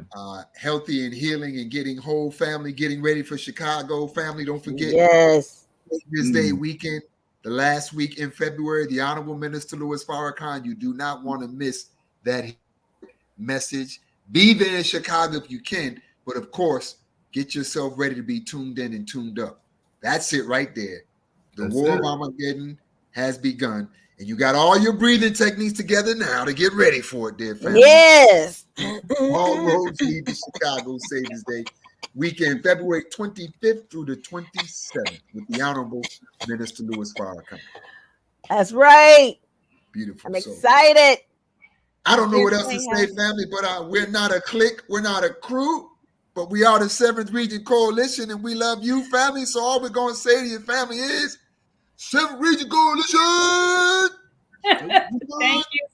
Healthy and healing and getting whole, family, getting ready for Chicago, family. Don't forget Yes. this day weekend, the last week in February, the Honorable Minister Louis Farrakhan. You do not want to miss that message. Be there in Chicago if you can, but of course, get yourself ready to be tuned in and tuned up. That's it right there. The That's war it. of Armageddon has begun, and you got all your breathing techniques together now to get ready for it, dear family. Yes. All roads lead to Chicago Saviors Day weekend, February 25th through the 27th, with the Honorable Minister Louis Farrakhan. That's right. Beautiful. I'm So, excited. I don't know what else to Yes, say, family, but we're not a clique, we're not a crew, but we are the 7th Region Coalition, and we love you, family. So all we're going to say to your family is, 7th Region Coalition! Thank you